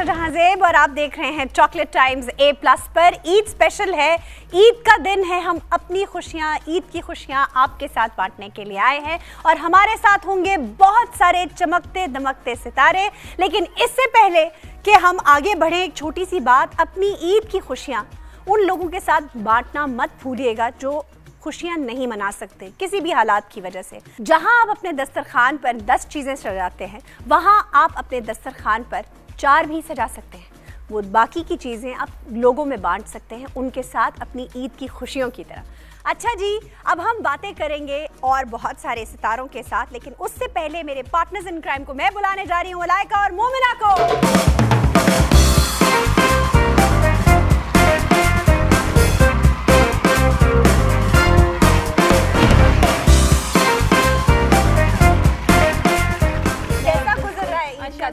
आयशा जहां ज़ेब और आप देख रहे हैं चॉकलेट टाइम्स A+ पर। ईद स्पेशल है, ईद का दिन है। हम अपनी खुशियां, ईद की खुशियां आपके साथ बांटने के लिए आए हैं और हमारे साथ होंगे बहुत सारे चमकते दमकते सितारे। लेकिन इससे पहले कि हम आगे बढ़े, एक छोटी सी बात, अपनी ईद की खुशियां उन लोगों के साथ बांटना मत भूलिएगा जो खुशियां नहीं मना सकते किसी भी हालात की वजह से। जहां आप अपने दस्तरखान पर 10 चीज़ें सजाते हैं, वहां आप अपने दस्तरखान पर 4 भी सजा सकते हैं। वो बाकी की चीज़ें आप लोगों में बांट सकते हैं उनके साथ अपनी ईद की खुशियों की तरह। अच्छा जी, अब हम बातें करेंगे और बहुत सारे सितारों के साथ, लेकिन उससे पहले मेरे पार्टनर्स इन क्राइम को मैं बुलाने जा रही हूँ, मलाइका और मोमिना को।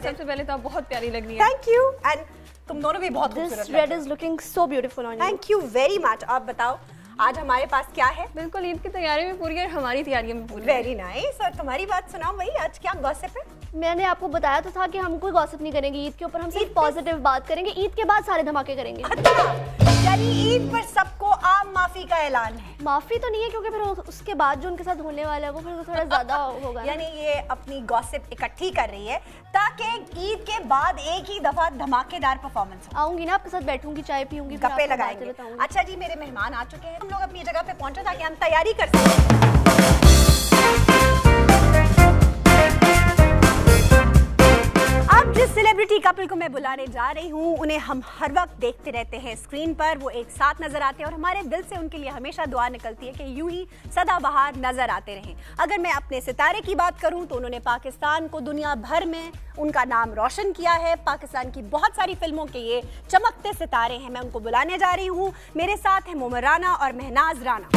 सबसे पहले तो आप बहुत प्यारी लग रही है। Thank you. एंड तुम दोनों भी बहुत खूबसूरत लग रही हो। This red is looking so beautiful on you. Thank you very much. आप बताओ आज हमारे पास क्या है? बिल्कुल ईद की तैयारी में पूरी है, हमारी तैयारियों में पूरी। Very nice. और तुम्हारी बात सुनाओ भाई, आज क्या गॉसिप है? मैंने आपको बताया तो था कि हम कोई गॉसिप नहीं करेंगे ईद के ऊपर, हम सिर्फ पॉजिटिव बात करेंगे। ईद के बाद सारे धमाके करेंगे। अच्छा, यानी ईद पर सबको आम माफी का ऐलान है? माफी तो नहीं है क्योंकि फिर उसके बाद जो उनके साथ होने वाला है वो फिर थोड़ा ज्यादा होगा। यानी ये अपनी गॉसिप इकट्ठी कर रही है ताकि ईद के बाद एक ही दफा धमाकेदार परफॉर्मेंस हो। आऊंगी ना आपके साथ, बैठूंगी, चाय पीऊंगी, गप्पे लगाएंगे। अच्छा जी, मेरे मेहमान आ चुके हैं, हम लोग अपनी जगह पे पहुंचे ताकि हम तैयारी कर सकें। अब जिस सेलिब्रिटी कपल को मैं बुलाने जा रही हूँ, उन्हें हम हर वक्त देखते रहते हैं स्क्रीन पर। वो एक साथ नजर आते हैं और हमारे दिल से उनके लिए हमेशा दुआ निकलती है कि यूं ही सदाबहार नजर आते रहें। अगर मैं अपने सितारे की बात करूं तो उन्होंने पाकिस्तान को दुनिया भर में उनका नाम रोशन किया है। पाकिस्तान की बहुत सारी फिल्मों के ये चमकते सितारे हैं। मैं उनको बुलाने जा रही हूँ। मेरे साथ हैं मोमिन राना और Mahnaz Rana.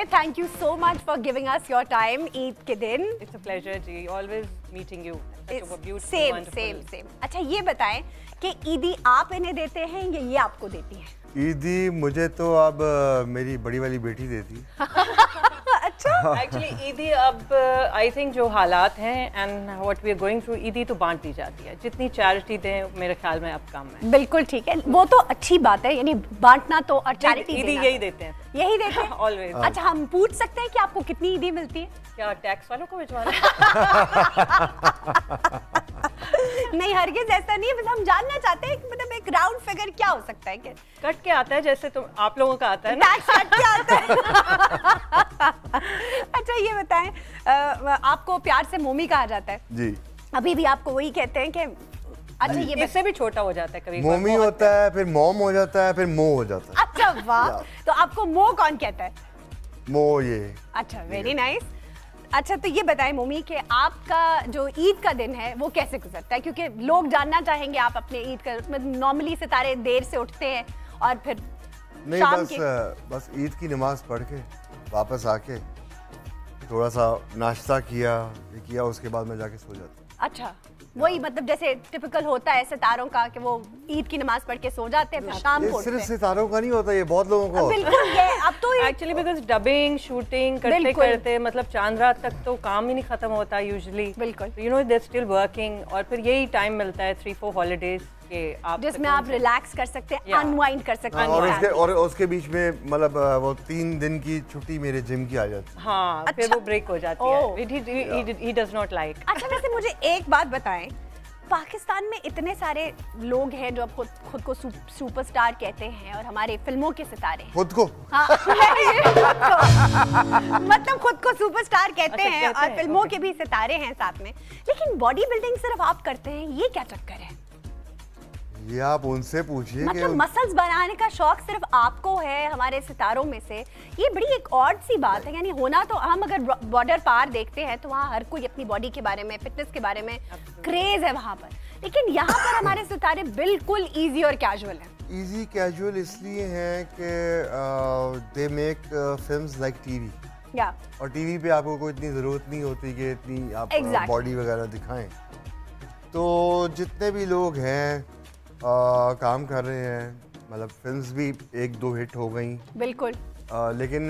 Thank you so much for giving us your time Eid के दिन। It's a pleasure ji, always meeting you. Such a beautiful, same, wonderful. same. अच्छा ये बताएं कि ईदी आप इन्हें देते हैं या ये आपको देती हैं? ईदी मुझे तो अब मेरी बड़ी वाली बेटी देती। अच्छा। Actually ईदी अब I think जो हालात हैं and what we are going through, ईदी तो बांट दी जाती है। जितनी चैरिटी दें मेरे ख्याल में अब कम है। बिल्कुल ठीक है, वो तो अच्छी बात है, यानी बांटना तो और चैरिटी ईदी यही देते हैं। यही देते हैं ऑलवेज। अच्छा, हम पूछ सकते हैं कि आपको कितनी ईदी मिलती है? क्या टैक्स वालों को भिजवाना? नहीं, हरगिज़ ऐसा नहीं है, बस हम जानना चाहते हैं कि मतलब एक राउंड फिगर क्या हो सकता है? कट के आता है जैसे तुम आप लोगों का आता है ना? टैक्स कट के आता है। अच्छा ये बताएं, आपको प्यार से मोमी कहा जाता है जी। अभी भी आपको वही कहते हैं कि अच्छा ये इससे भी छोटा हो जाता है कभी? मोमी होता है, फिर मॉम हो जाता है, फिर मो हो जाता है। अच्छा वाह, तो आपको मो कौन कहता है? मो ये। अच्छा, वेरी नाइस। अच्छा तो ये बताएं मोमी कि आपका जो ईद का दिन है वो कैसे गुजरता है, क्योंकि लोग जानना चाहेंगे आप अपने ईद का। नॉर्मली सितारे देर से उठते हैं और फिर नहीं, शाम बस ईद की नमाज पढ़ के वापस आके थोड़ा सा नाश्ता किया, उसके बाद मैं जाके सो जाता हूँ। अच्छा, वही मतलब जैसे टिपिकल होता है सितारों का कि वो ईद की नमाज पढ़ के सो जाते हैं, फिर शाम को उठते सिर्फ हैं। सितारों का नहीं होता, ये बहुत लोगों का होता है। बिल्कुल, ये अब तो एक्चुअली बिकॉज डबिंग शूटिंग करते करते मतलब चांद रात तक तो काम ही नहीं खत्म होता यूजुअली। बिल्कुल, you know they still working और फिर यही टाइम मिलता है 3-4 हॉलीडेज के आप जिसमें आप रिलैक्स कर सकते हैं, अनवाइंड कर सकते हैं। और उसके बीच में मतलब वो 3 दिन की छुट्टी मेरे जिम की आ जाती है। हाँ, फिर वो ब्रेक हो जाती है। He does not like। अच्छा वैसे मुझे एक बात बताएं, पाकिस्तान में इतने सारे लोग हैं जो अब खुद को सुपरस्टार कहते हैं और हमारे फिल्मों के सितारे हैं। खुद को? हाँ, मतलब खुद को सुपरस्टार कहते हैं और फिल्मों के भी सितारे हैं साथ में, लेकिन बॉडी बिल्डिंग सिर्फ आप करते हैं, ये क्या चक्कर है? ये आप उनसे पूछिए। मतलब मसल्स बनाने का शौक सिर्फ आपको है हमारे सितारों में से, ये बड़ी एक ऑड सी बात है। यानी होना तो हम अगर बॉर्डर पार देखते हैं तो वहाँ हर कोई अपनी बॉडी के बारे में, फिटनेस के बारे में क्रेज है वहाँ पर, लेकिन यहाँ पर हमारे सितारे बिल्कुल इजी और कैजुअल हैं। इजी कैजुअल इसलिए हैं कि they make films like TV, और टीवी पे आपको कोई इतनी ज़रूरत नहीं होती कि इतनी आप बॉडी वगैरह दिखाएं। तो जितने भी लोग हैं काम कर रहे हैं, मतलब फिल्म्स भी 1-2 हिट हो गई। बिल्कुल। लेकिन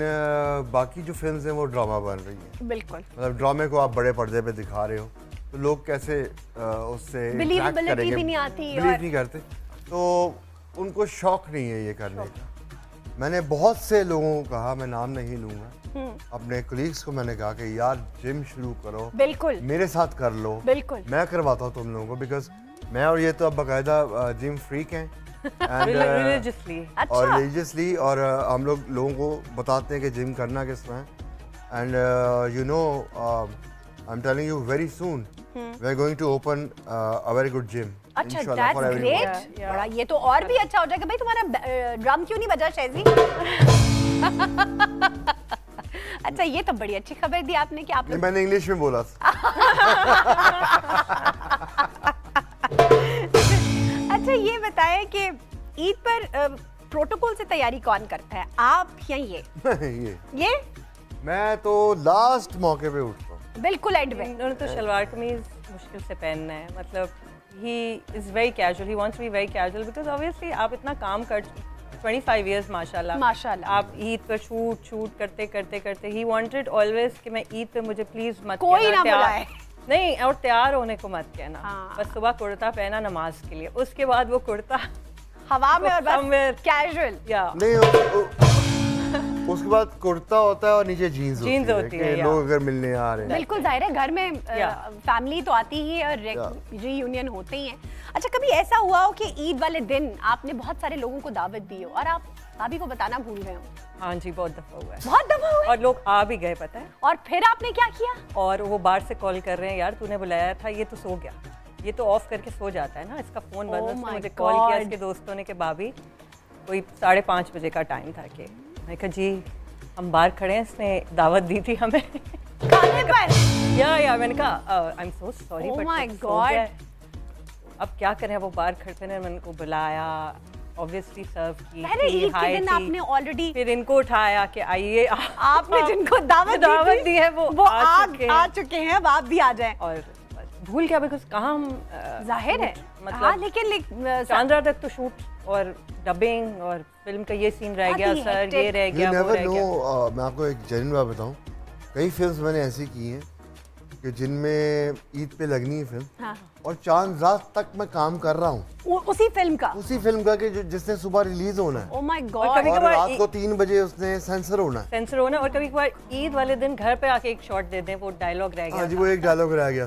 बाकी जो फिल्म्स हैं वो ड्रामा बन रही हैं। बिल्कुल। मतलब ड्रामे को आप बड़े पर्दे पे दिखा रहे हो तो लोग कैसे उससे बिलीवेबिलिटी भी नहीं आती, बिलीव नहीं करते, तो उनको शौक नहीं है ये करने का। मैंने बहुत से लोगों को कहा, मैं नाम नहीं लूंगा, अपने कोलीग्स को मैंने कहा कि यार जिम शुरू करो, बिल्कुल मेरे साथ कर लो, बिल्कुल मैं करवाता हूँ तुम लोगों को, बिकॉज मैं और ये तो अब बाकायदा जिम फ्रीक हैं रिलीजियसली और रिलीजियसली, और हम लोगों को बताते हैं कि जिम करना किस तरह है। And you know I am telling you very soon we are going to open a very good gym. अच्छा, दैट्स ग्रेट। बड़ा ये तो और भी अच्छा हो जाएगा। भाई तुम्हारा ड्रम क्यों नहीं बजा शैजी? अच्छा, ये तो बड़ी अच्छी खबर दी आपने कि आप लोग... मैंने इंग्लिश में बोला था। अच्छा, ये बताएं कि ईद पर प्रोटोकॉल से तैयारी कौन करता है, आप या ये? ये मैं तो लास्ट मौके पे उठता हूँ। बिल्कुल एंड में। उन्होंने तो शलवार कमीज मुश्किल से पहनना है, मतलब he is very casual, he wants to be very casual because obviously आप इतना काम कर 25 years माशाल्लाह आप ईद पर शूट करते करते he wanted always कि मैं ईद पे मुझे प्लीज मत कोई ना बुलाए, नहीं, और तैयार होने को मत कहना। बस सुबह कुर्ता पहना नमाज के लिए, उसके बाद वो कुर्ता हवा में और बस कैजुअल। नहीं, उसके बाद कुर्ता होता है और नीचे जीन्स होती है कि लोग अगर मिलने आ रहे हैं। बिल्कुल जाहिर है, घर में फैमिली तो आती ही है और रीयूनियन होते ही हैं। अच्छा, कभी ऐसा हुआ हो कि ईद वाले दिन आपने बहुत सारे लोगों को दावत दी हो और आप भाभी को बताना भूल गए हो? हाँ जी, बहुत दफा हुआ है। बहुत दफा हुआ है? और लोग आ भी गए, पता है। और फिर आपने क्या किया? और वो बाहर से कॉल कर रहे हैं, यार तूने बुलाया था, ये तो सो गया, ये तो ऑफ करके सो जाता है ना, इसका फोन बंद। उसने मुझे कॉल किया इसके दोस्तों ने कि भाभी कोई 5:30 बजे का टाइम था कि मैं कहा जी हम बाहर खड़े हैं, इसने दावत दी थी हमें खाने पर। या मैंने कहा I am so sorry but my God, अब क्या करें, वो बाहर खड़े थे, मैंने उनको बुलाया, ऑब्वियसली सर्व की, ईद के दिन आपने ऑलरेडी फिर इनको उठाया कि आइए, आपने जिनको दावत दी है वो आ चुके हैं, अब आप भी आ जाएं। और भूल गया बिकॉज कहाँ हम जाहिर है, मतलब हाँ, लेकिन चांद रात तक तो शूट और डबिंग और फिल्म का ये सीन रह गया, सर ये रह गया, वो रह गया। मैं आपको एक जेन्युइन बात बताऊं, कई फिल्म्स मैंने ऐसी की हैं कि जिनमें ईद पे लगनी है फिल्म, हाँ। और चांद रात तक मैं काम कर रहा हूँ उसी फिल्म का कि जिसने सुबह रिलीज होना है। ओह माय गॉड। और रात को 3 बजे उसने सेंसर होना है, और कभी कभार ईद वाले दिन घर पे आके एक शॉट दे दें, वो डायलॉग रह गया। हाँ जी, वो एक डायलॉग रह गया।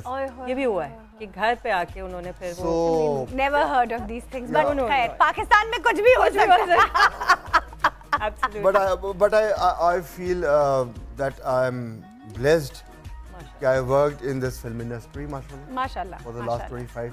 ये भी हुआ है कि घर पे आके उन्होंने फिर वो never heard of these things, but खैर पाकिस्तान में कुछ भी हो सकता है। But I feel that I'm blessed कि I worked in this film industry, माशाल्लाह, for the last 25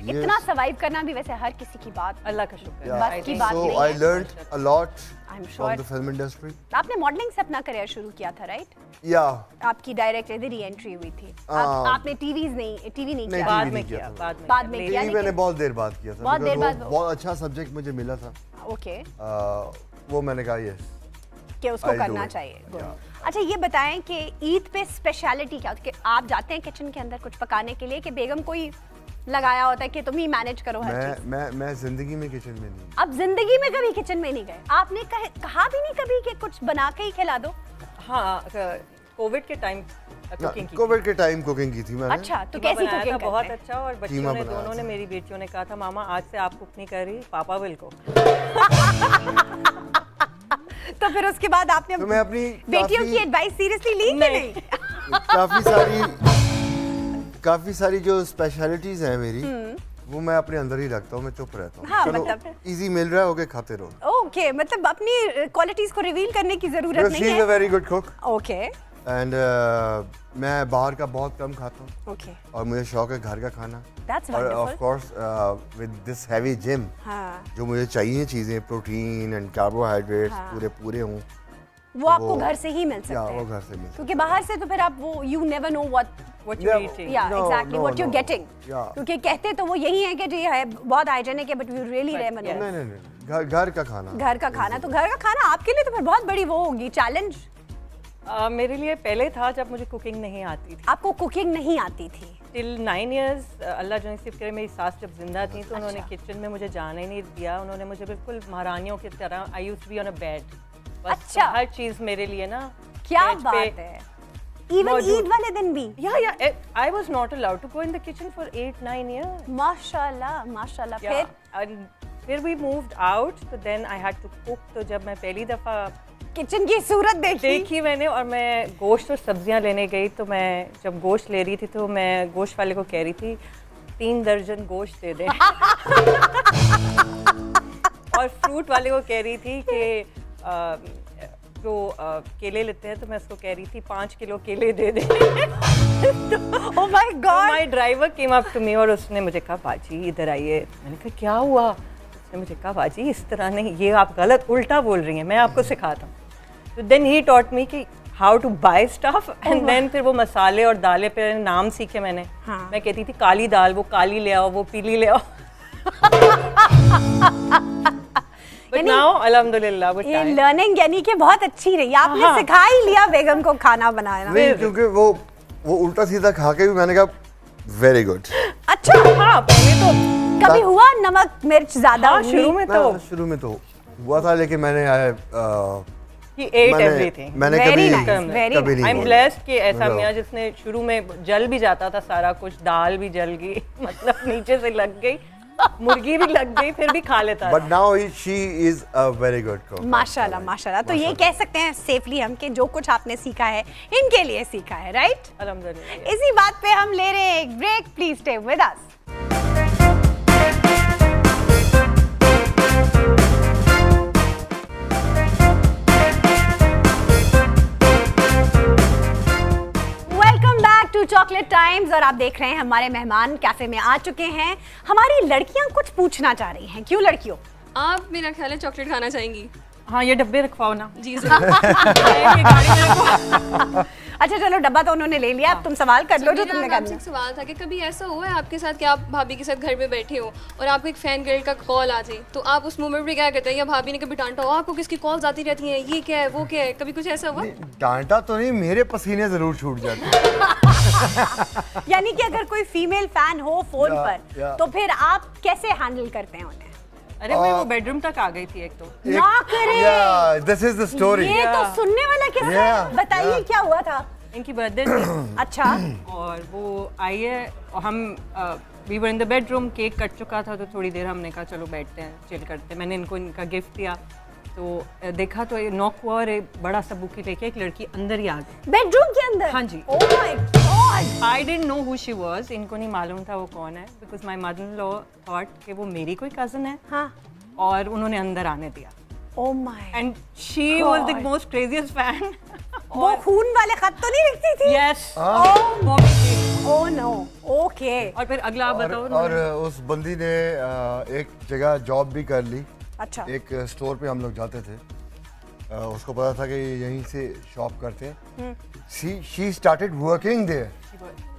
years. इतना सर्वाइव करना भी वैसे हर किसी की बात, अल्लाह का शुक्र है, बस की बात नहीं है। So I learned a lot I'm sure. from the film industry. आपने मॉडलिंग से अपना करियर शुरू किया था, राइट? Yeah. आपकी डायरेक्ट री एंट्री हुई थी। आपने टीवी नहीं किया? बाद में किया। टीवी मैंने बहुत देर बाद किया था, बहुत देर बाद। बहुत अच्छा सब्जेक्ट मुझे मिला था। ओके। वो मैंने कहा यस कि उसको करना चाहिए। अच्छा, ये बताएं कि ईद पे स्पेशलिटी क्या होती है? आप जाते हैं किचन के अंदर कुछ पकाने के लिए कि बेगम कोई लगाया होता है कि तुम ही मैनेज करो हर चीज? मैं जिंदगी में किचन में नहीं। अब जिंदगी में कभी किचन में नहीं गए? आपने कहा भी नहीं कभी कि कुछ बना के ही खिला दो? हाँ, कोविड के टाइम कुकिंग की थी मैंने। अच्छा, तो कैसी कुकिंग? बहुत अच्छा। और बच्चों ने, दोनों ने, मेरी बेटियों ने कहा था मामा आज से आप कुक नहीं कर रही, पापा विल को। तो फिर उसके बाद आपने तो मैं अपनी बेटियों की एडवाइस सीरियसली ली? नहीं। काफी सारी जो स्पेशलिटीज हैं मेरी, वो मैं अपने अंदर ही रखता हूँ, मैं चुप रहता हूँ। हाँ, चलो मतलब इजी मिल रहा है, ओके खाते रहो। ओके, मतलब अपनी क्वालिटीज को रिवील करने की जरूरत नहीं है। She is a very good cook. Okay. And मैं बाहर का बहुत कम खाता हूँ। ओके। और मुझे शौक है घर का खाना। That's और wonderful. Of course with this heavy gym, जो मुझे चाहिए चीजें, प्रोटीन एंड कार्बोहाइड्रेट्स पूरे हों, वो आपको घर से ही मिल सकते हैं। वो घर से मिल, क्योंकि बाहर से तो फिर आप वो you never know what you eating, या एग्जैक्टली व्हाट यू गेटिंग, क्योंकि कहते तो वो यही है कि जी है बहुत हाइजीनिक है, बट यू रियली रेमन। नहीं, घर का खाना। घर का खाना, तो घर का खाना आपके लिए तो फिर बहुत बड़ी वो होगी चैलेंज। मेरे लिए पहले था जब मुझे कुकिंग नहीं आती थी। आपको कुकिंग नहीं आती थी? टिल 9 years अल्लाह जो नसीब करे, मेरी सास जब जिंदा थी तो उन्होंने किचन में मुझे जाने ही नहीं दिया। उन्होंने मुझे बिल्कुल महारानियों की तरह, I used to be on a bed. अच्छा, हर चीज़ मेरे लिए ना, क्या बात है। इवन ईद वाले दिन भी? Yeah, I was not allowed to go in the kitchen for 8-9 years. माशाल्लाह, माशाल्लाह। फिर we moved out, तो then I had to cook। तो जब मैं पहली दफ़ा किचन की सूरत देखी मैंने, और मैं गोश्त और सब्जियां लेने गई, तो मैं जब गोश्त ले रही थी तो मैं गोश्त वाले को कह रही थी 3 दर्जन गोश्त दे दे। और फ्रूट वाले को कह रही थी कि जो केले लेते हैं, तो मैं उसको कह रही थी 5 किलो केले दे दे। Oh my God. My driver came up to me और उसने मुझे कहा बाजी इधर आइए। मैंने कहा क्या हुआ? उसने मुझे कहा बाजी इस तरह नहीं, ये आप गलत उल्टा बोल रही हैं, मैं आपको सिखाता हूँ। तो देन ही टॉट मी कि how to buy stuff, and then फिर वो मसाले और दालें पे नाम सीखे मैंने। हाँ। मैं कहती थी काली दाल, वो काली ले आओ, वो पीली ले आओ। But now, अल्हम्दुलिल्लाह, वो ये लर्निंग यानी कि बहुत अच्छी रही। आपने सिखा ही लिया बेगम को खाना बनाना। नहीं, क्योंकि वो उल्टा सीधा खा के भी मैंने कहा वेरी गुड। अच्छा, हाँ, पहले तो कभी हुआ नमक मिर्च ज्यादा? हाँ, शुरू में तो हुआ था, लेकिन मैंने He ate everything. मैंने Very कभी nice, very कभी नहीं I'm बोला। blessed कि ऐसा मियाँ जिसने शुरू में जल भी जाता था सारा कुछ, दाल भी जल गई, मतलब नीचे से लग गई, मुर्गी भी लग गई, फिर भी खा लेता था। But now she is a very good cook. माशाल्लाह, माशाल्लाह। तो ये कह सकते हैं सेफली हम कि जो कुछ आपने सीखा है इनके लिए सीखा है, राइट? अल्हम्दुलिल्लाह। इसी बात पे हम ले रहे हैं एक break. Please stay with us. Chocolate times, और आप देख रहे हैं हमारे मेहमान कैफे में आ चुके हैं। हमारी लड़कियां कुछ पूछना चाह रही हैं। क्यों लड़कियों? आप मेरा ख्याल है चॉकलेट खाना चाहेंगी? हाँ, ये डब्बे रखवाओ ना। जी अच्छा चलो, डब्बा तो उन्होंने ले लिया, अब तुम सवाल कर लो जो तुमने करना है। एक सवाल था कि कभी ऐसा हुआ है आपके साथ कि आप भाभी के साथ घर में बैठे हो और आपको एक फैन गर्ल का कॉल आ जाए, तो आप उस मोमेंट में क्या करते हैं? या भाभी ने कभी डांटा हो आपको, किसकी कॉल्स आती रहती हैं, ये क्या है वो क्या है, कभी कुछ ऐसा हुआ? डांटा तो नहीं, मेरे पसीने जरूर छूट जाते हैं। यानी कि अगर कोई फीमेल फैन हो फोन पर, तो फिर आप कैसे हैंडल करते हैं उन्हें? अरे मैं वो बेडरूम तक आ गई थी एक तो। ना करे। This is the story. ये तो सुनने वाला किस्सा है। बताइए क्या हुआ था? इनकी बर्थडे थी। अच्छा। और वो आई है और हम we were in the bedroom, cake cut चुका था, तो थोड़ी देर हमने कहा चलो बैठते हैं, चिल करते हैं। मैंने इनको इनका गिफ्ट दिया, तो देखा तो ये नॉक हुआ और एक बड़ा सा बुके लेके एक लड़की अंदर ही आ गई बेडरूम के अंदर। हाँ जी। Oh my God. I didn't know who she was, इनको नहीं मालूम था वो कौन है, because my mother in law thought कि वो मेरी कोई कजन है। हाँ। और उन्होंने अंदर आने दिया। Oh my. And she was the most craziest fan. वो खून वाले खत तो नहीं लिखती थी? यस। Oh no. ओके। और फिर अगला आप बताओ। और उस बंदी ने एक जगह जॉब भी कर ली। अच्छा। एक स्टोर पे हम लोग जाते थे, उसको पता था कि यहीं से शॉप करते हैं। She started working there.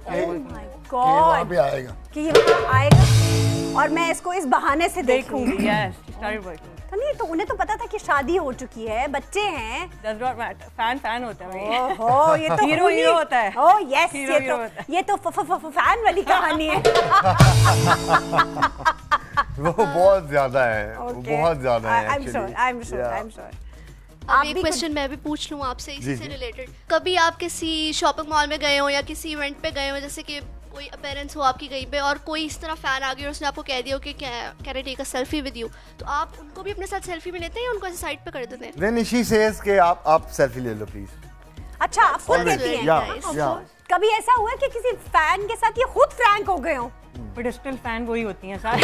Oh my ये वहाँ गॉड। पे आएगा कि ये वहाँ आएगा और मैं इसको इस बहाने से देखूंगी। Yes, she started working. तो नहीं, तो उन्हें तो पता था कि शादी हो चुकी है, बच्चे हैं। डज नॉट मैटर, फैन होता है। ओहो, ये तो हीरो हीरो होता है। ओह यस, हीरो ये तो फैन वाली कहानी है। वो बहुत ज्यादा है, वो बहुत ज्यादा है। आई एम श्योर। अब एक क्वेश्चन मैं भी पूछ लूँ आपसे इसी से रिलेटेड। कभी आप किसी शॉपिंग मॉल में गए हो या किसी इवेंट पे गए हो, जैसे कि कोई अपेरेंस हो आपकी कहीं पे और कोई इस तरह फैन आ गया और उसने आपको कह दिया कि can I take a selfie with you, तो आप उनको भी अपने साथ सेल्फी में लेते हैं या उनको ऐसे साइड पे कर देते हैं? देन शी सेज कि आप सेल्फी ले लो प्लीज। अच्छा, आप खुद कहती हैं? या कभी ऐसा हुआ कि किसी फैन के साथ ये खुद फ्रैंक हो गए हो? पेडिस्टल फैन वही होती हैं सारे।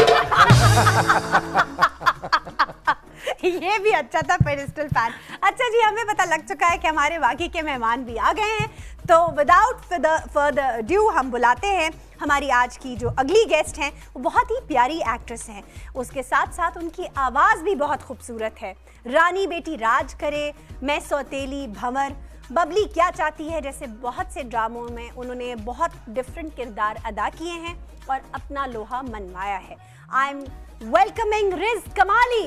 ये भी अच्छा था, पेडिस्टल फैन। अच्छा जी, हमें पता लग चुका है कि हमारे बाकी के मेहमान भी आ गए हैं, तो विदाउट फर्दर ड्यू हम बुलाते हैं हमारी आज की जो अगली गेस्ट हैं। वो बहुत ही प्यारी एक्ट्रेस हैं, उसके साथ साथ उनकी आवाज़ भी बहुत खूबसूरत है। रानी बेटी राज करे, मैं सौतेली, भंवर, बबली क्या चाहती है जैसे बहुत से ड्रामों में उन्होंने बहुत डिफरेंट किरदार अदा किए हैं और अपना लोहा मनवाया है। आई एम वेलकमिंग रिज कमाली।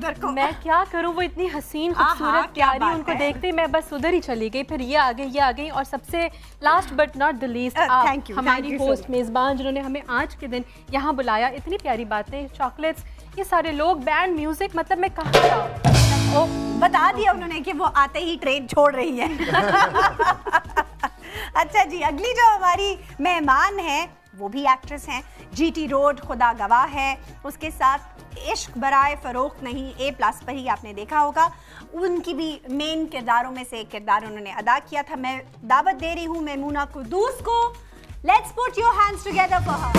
उधर को। मैं क्या करूं, वो इतनी हसीन खूबसूरत प्यारी, उनको देखते ही मैं बस उधर ही चली गई। फिर ये आ गई और सबसे last but not the least आप हमारी होस्ट मेजबान जिन्होंने हमें आज के दिन यहाँ बुलाया। इतनी प्यारी बातें, चॉकलेट्स, ये सारे लोग, बैंड, म्यूजिक, मतलब मैं कहाँ जाऊँ। बता दिया उन्होंने कि वो आते ही ट्रेन छोड़ रही है। अच्छा जी, अगली जो हमारी मेहमान है वो भी एक्ट्रेस हैं, जीटी रोड खुदा गवाह है, उसके साथ इश्क बराए फरोख्त नहीं A+ पर ही आपने देखा होगा। उनकी भी मेन किरदारों में से एक किरदार उन्होंने अदा किया था। मैं दावत दे रही हूँ मैमूना कुद्दूस को। Let's put your hands together for her.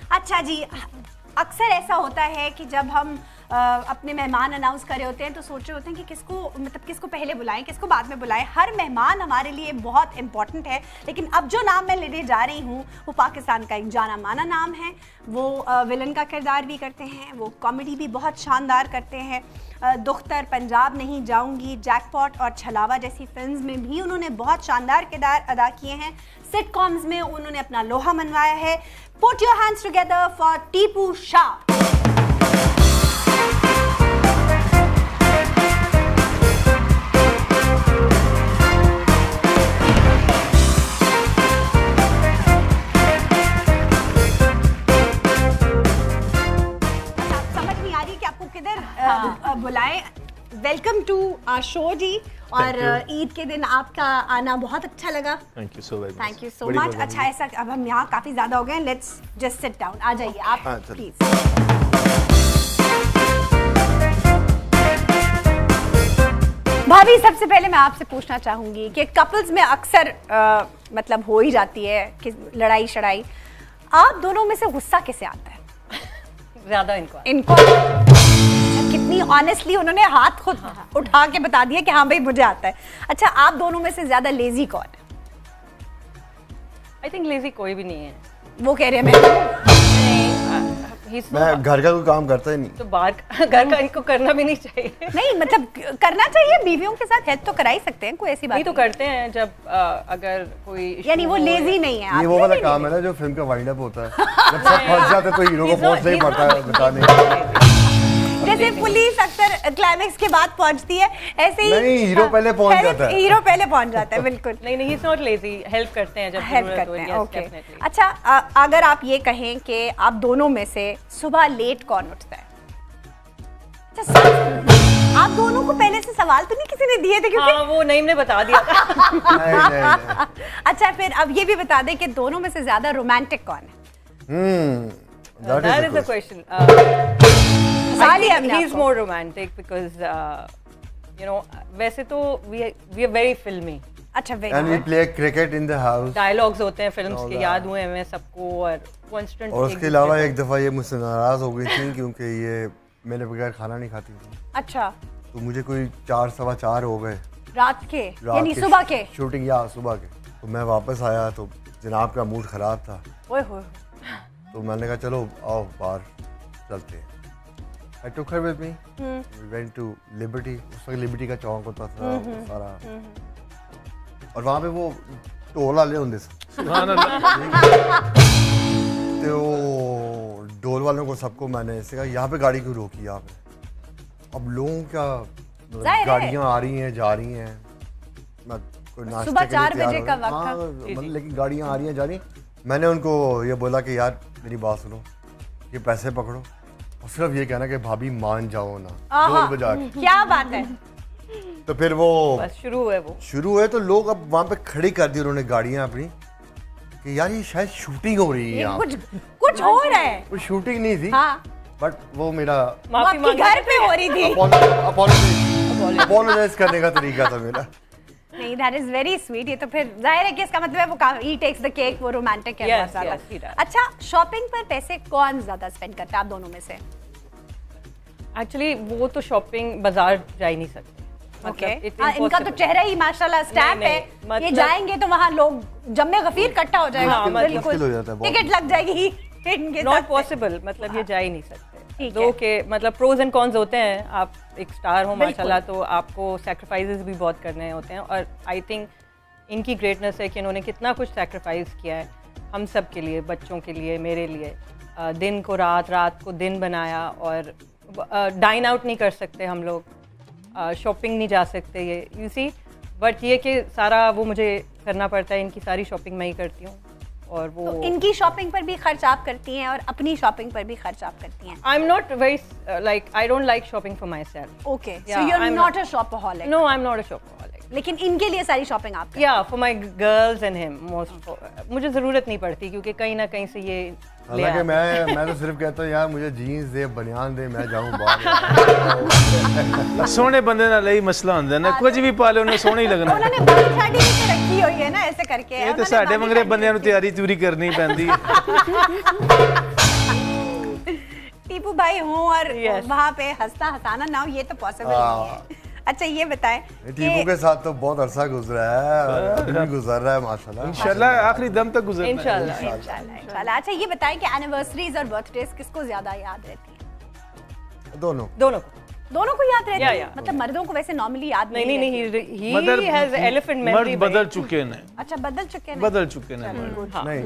अच्छा जी, अक्सर ऐसा होता है कि जब हम अपने मेहमान अनाउंस कर रहे होते हैं तो सोच रहे होते हैं कि किसको पहले बुलाएं, किसको बाद में बुलाएं। हर मेहमान हमारे लिए बहुत इंपॉर्टेंट है, लेकिन अब जो नाम मैं लेने जा रही हूँ वो पाकिस्तान का एक जाना माना नाम है। वो विलन का किरदार भी करते हैं, वो कॉमेडी भी बहुत शानदार करते हैं। दुख्तर, पंजाब नहीं जाऊंगी, जैकपॉट और छलावा जैसी फिल्म्स में भी उन्होंने बहुत शानदार किरदार अदा किए हैं। सिटकॉम्स में उन्होंने अपना लोहा मनवाया है। Put your hands together for Tipu Shah. समझ नहीं आ रही कि आपको किधर बुलाएं। वेलकम टू आवर शो जी। और ईद के दिन आपका आना बहुत अच्छा लगा। Thank you so very much. Thank you so much. अच्छा, ऐसा अब हम यहाँ काफी ज्यादा हो गए, लेट्स जस्ट सिट डाउन। आ जाइए आप प्लीज। भाभी, सबसे पहले मैं आपसे पूछना चाहूंगी कि कपल्स में अक्सर मतलब हो ही जाती है कि लड़ाई शड़ाई, आप दोनों में से गुस्सा किसे आता है ज्यादा? इनको कितनी ऑनेस्टली उन्होंने हाथ खुद उठा के बता दिया कि हाँ भाई मुझे आता है। अच्छा, आप दोनों में से ज्यादा लेजी कौन है? आई थिंक लेजी कोई भी नहीं है। वो कह रहे हैं मैं घर का कोई काम करता ही नहीं, तो बाहर घर का इनको करना भी नहीं चाहिए। नहीं, मतलब करना चाहिए, बीवियों के साथ हेल्प तो करा ही सकते हैं, कोई ऐसी बात नहीं। तो करते हैं जब अगर कोई, यानी वो लेजी नहीं है। ये वो वाला काम है ना जो फिल्म का वाइंड अप होता है, जब सब फंस जाते तो हीरो को पहुंचना ही पड़ता है बताने। जैसे पुलिस अक्सर क्लाइमेक्स के बाद पहुंचती है, ऐसे ही नहीं, हीरो पहले पहुंच जाता है। हीरो पहले पहुंच जाता है, बिल्कुल। नहीं, he is not lazy, help करते हैं जब हेल्प करते हैं। ओके, अच्छा, अगर आप ये कहें कि आप दोनों में से सुबह लेट कौन उठता है? आप दोनों को पहले से सवाल तो नहीं किसी ने दिए थे? क्योंकि वो नईम ने बता दिया था। नहीं। अच्छा, फिर अब ये भी बता दें कि दोनों में से ज्यादा रोमांटिक कौन है? That is the question. He is more romantic because you know, वैसे तो we are very filmy. अच्छा, and we play cricket in the house. Dialogues होते हैं फिल्म्स के, याद हुए हमें सबको, और constant। और उसके अलावा एक दफा ये मुझसे नाराज हो गई थी क्योंकि ये मेरे बगैर खाना नहीं खाती थी। अच्छा, तो मुझे कोई 4, 4:15 हो गए रात के, यानी सुबह के शूटिंग, या सुबह के। तो मैं वापस आया तो जनाब का मूड खराब था। ओए होए। तो मैंने कहा चलो आओ बाहर चलते हैं। I took her with me. We went to Liberty. उस वक्त लिबर्टी का चौक होता था सारा, और वहाँ पे वो ढोल वाले होंगे तो ढोल वालों को सबको मैंने ऐसे कहा यहाँ पे गाड़ी क्यों रोकी यहाँ पे? अब लोगों का गाड़ियाँ आ रही हैं जा रही हैं, कोई नाश्ते सुबह के लिए 4 तैयार बजे हो का रहे हैं। वक्त हाँ, था। मतलब लेकिन गाड़ियाँ आ रही हैं जा रही। मैंने उनको ये बोला कि यार मेरी बात सुनो, ये पैसे पकड़ो और सिर्फ ये कहना कि भाभी मान जाओ ना, ढोल बजा के। क्या बात है। तो फिर वो शुरू हुए तो लोग अब वहाँ पे खड़ी कर दी उन्होंने गाड़ियाँ अपनी कि यार ये शायद शूटिंग हो रही है यहाँ, कुछ हो रहा है। वो शूटिंग नहीं थी, हाँ। बट वो मेरा आपके घर पे हो रही थी। अपोलोजाइज करने का तरीका था मेरा। नहीं, that is very sweet। ये तो फिर जाहिर है कि इसका मतलब है वो he takes the cake, वो रोमांटिक है बहुत ज्यादा। अच्छा, शॉपिंग पर पैसे कौन ज्यादा स्पेंड करता है आप दोनों में से? एक्चुअली वो तो शॉपिंग बाजार जा ही नहीं सकते। Okay. इनका तो चेहरा ही माशाल्लाह स्टैम्प है, मतलब ये जाएंगे तो वहाँ लोग जम्मे गफीर इकट्ठा हो जाएगा। बिल्कुल टिकट लग जाएगी इनके नॉट पॉसिबल, मतलब ये जा ही नहीं सकते। दो के मतलब प्रोज एंड कॉन्स होते हैं। आप एक स्टार हो माशाल्लाह तो आपको सैक्रिफाइसेस भी बहुत करने होते हैं, और आई थिंक इनकी ग्रेटनेस है कि इन्होंने कितना कुछ सैक्रिफाइस किया है हम सब के लिए, बच्चों के लिए, मेरे लिए। दिन को रात, रात को दिन बनाया, और डाइन आउट नहीं कर सकते हम लोग, शॉपिंग नहीं जा सकते, ये यू सी, बट ये कि सारा वो मुझे करना पड़ता है, इनकी सारी शॉपिंग मैं ही करती हूँ। और वो तो इनकी शॉपिंग पर भी खर्च आप करती हैं और अपनी शॉपिंग पर भी खर्च आप करती हैं। I am not very like, I don't like shopping for myself. Okay, so you are not a shopaholic. No, I am not a shopaholic. लेकिन इनके लिए सारी शॉपिंग आप करती हैं। या for my girls and him most, मुझे ज़रूरत नहीं पड़ती क्योंकि कहीं ना कहीं से ये हालांकि मैं तो सिर्फ कहता हूँ यार मुझे जीन्स दे, बनियान दे, मैं जाऊँ बाहर। सोहने बंदे नाल यही मसला हुंदा ना, कुछ भी पा लो उन्हें सोहना ही लगना। उन्होंने बाल शादी भी तो रखी हुई है ना ऐसे करके। ये तो साडे मंगरे बंदियां नूं तैयारी चूरी करनी पैंदी है। टीपू भाई हो और वहाँ पे हंसता हंसाना ना हो, ये तो पॉसिबल नहीं है। अच्छा ये बताएं, टीपू के साथ तो बहुत अरसा गुजरा है, अभी भी गुजर रहा है माशाल्लाह। इंशाल्लाह आखिरी दम तक गुजरना है। इंशाल्लाह। अच्छा ये बताएं कि एनिवर्सरीज और बर्थडेज किसको ज्यादा याद रहती है? दोनों को याद रहती है। या। मतलब मर्दों को वैसे नॉर्मली याद नहीं, he has elephant memory। मर्द बदल चुके हैं। अच्छा बदल चुके हैं। नहीं।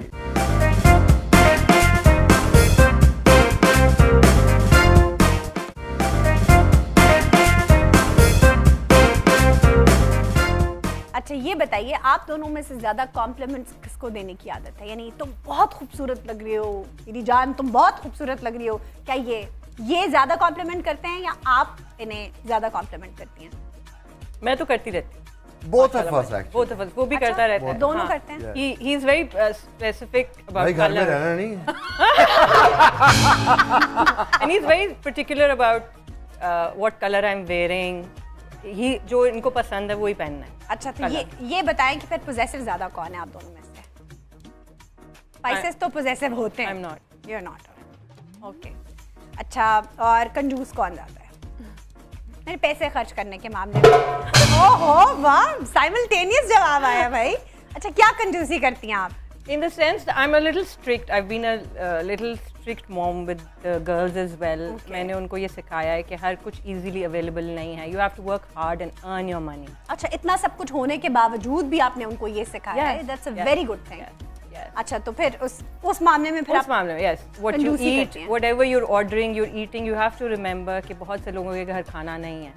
अच्छा ये बताइए, आप दोनों में से ज्यादा कॉम्प्लीमेंट्स किसको देने की आदत है? यानी तुम बहुत खूबसूरत लग रही हो, मेरी जान तुम बहुत खूबसूरत लग रही हो, क्या ये ज्यादा कॉम्प्लीमेंट करते हैं या आप इन्हें ज्यादा कॉम्प्लीमेंट करती हैं? मैं तो करती रहती हूँ। both of us actually। Both of us, वो भी करता रहता है। दोनों करते हैं। He is very specific about भाई घर में color, रहना नहीं। and he's very particular about what color I'm wearing। जो इनको पसंद है वही पहनना है। अच्छा तो ये बताएं कि फिर पोजेसिव ज्यादा कौन है आप दोनों में से? स्पाइसेस तो पोजेसिव होते हैं। I'm not। You're not। Okay. अच्छा और कंजूस कौन ज्यादा है? मेरे पैसे खर्च करने के मामले में। ओहो वाह, साइमल्टेनियस जवाब आया भाई। अच्छा क्या कंजूसी करती हैं आप? In the sense that I'm a little strict. I've been a little strict mom with the girls as well. मैंने उनको ये सिखाया है कि हर कुछ easily available नहीं है. You have to work hard and earn your money. अच्छा इतना सब कुछ होने के बावजूद भी आपने उनको ये सिखाया है। That's a very good thing. अच्छा तो फिर उस मामले में फिर उस मामले में yes, what you eat, whatever you're ordering, you're eating, you have to remember कि बहुत से लोगों के घर खाना नहीं है,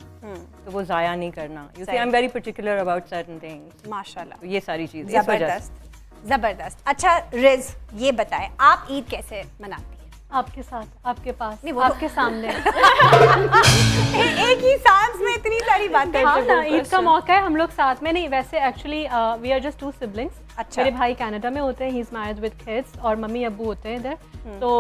तो वो जाया नहीं करना. You see, I'm very particular about certain things. माशाल्लाह. ये सारी चीजें. जबरदस्त. अच्छा रिज ये बताएं, आप ईद कैसे मनाती हैं? आपके साथ, आपके पास, नहीं, आपके सामने। एक ही सांस में इतनी सारी बातें। हाँ ना, ईद का मौका है, हम लोग साथ में नहीं, वैसे actually we are just 2 siblings। अच्छा। मेरे भाई कनाडा में होते हैं, he is married with kids, और मम्मी अब्बू होते हैं इधर, तो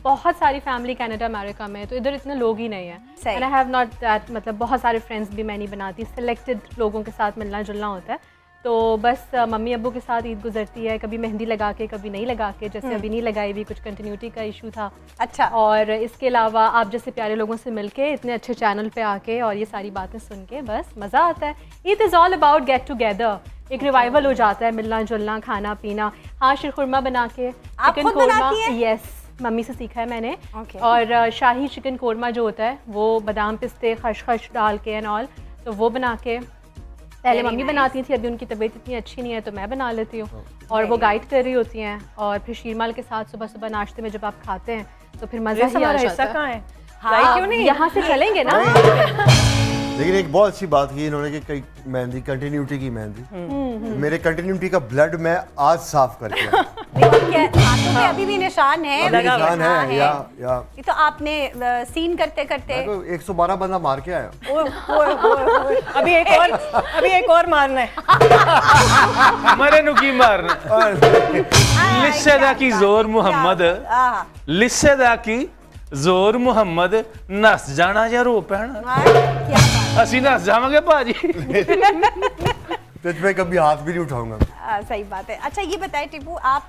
बहुत सारी फैमिली कनाडा अमेरिका में, तो इधर इतने लोग ही नहीं है। And I have not that, मतलब बहुत सारे फ्रेंड्स भी मैं नहीं बनाती, सिलेक्टेड लोगों के साथ मिलना जुलना होता है, तो बस मम्मी अब्बू के साथ ईद गुजरती है, कभी मेहंदी लगा के, कभी नहीं लगा के, जैसे अभी नहीं लगाई भी, कुछ कंटिन्यूटी का इशू था। अच्छा। और इसके अलावा आप जैसे प्यारे लोगों से मिलके, इतने अच्छे चैनल पे आके और ये सारी बातें सुन के बस मज़ा आता है। Eid is all about get together, एक रिवाइवल हो जाता है, मिलना जुलना, खाना पीना। हाँ, शीरखुरमा बना के, चिकन कोरमा, यस मम्मी से सीखा है मैंने। और शाही चिकन कोरमा जो होता है वो बादाम पिस्ते खशखश डाल के एंड ऑल, तो वो बना के पहले मम्मी बनाती थी, अभी उनकी तबीयत इतनी अच्छी नहीं है तो मैं बना लेती हूँ, और वो गाइड कर रही होती हैं। और फिर शीरमाल के साथ सुबह सुबह नाश्ते में जब आप खाते हैं तो फिर मज़ा ही आ जाता है। हाँ, क्यों नहीं, यहाँ से चलेंगे ना। लेकिन एक बहुत अच्छी बात की इन्होंने कि कई मेहंदी कंटिन्यूटी की मेहंदी, मेरे कंटिन्यूटी का ब्लड मैं आज साफ करके हाथों पे अभी भी निशान है। निशान है या ये तो आपने सीन करते करते 112 बंदा मार के आया। अभी एक और मारना है। मरे नु की मारना। लिस्सेदा की जोर मोहम्मद, लिस्सेदा की जोर मोहम्मद, नस जाना या रो पैना। ਅਸੀਂ नस जावांगे भाजी। तुझ पे कभी हाथ भी नहीं उठाऊंगा। सही बात है। अच्छा ये बताएं टीपू, आप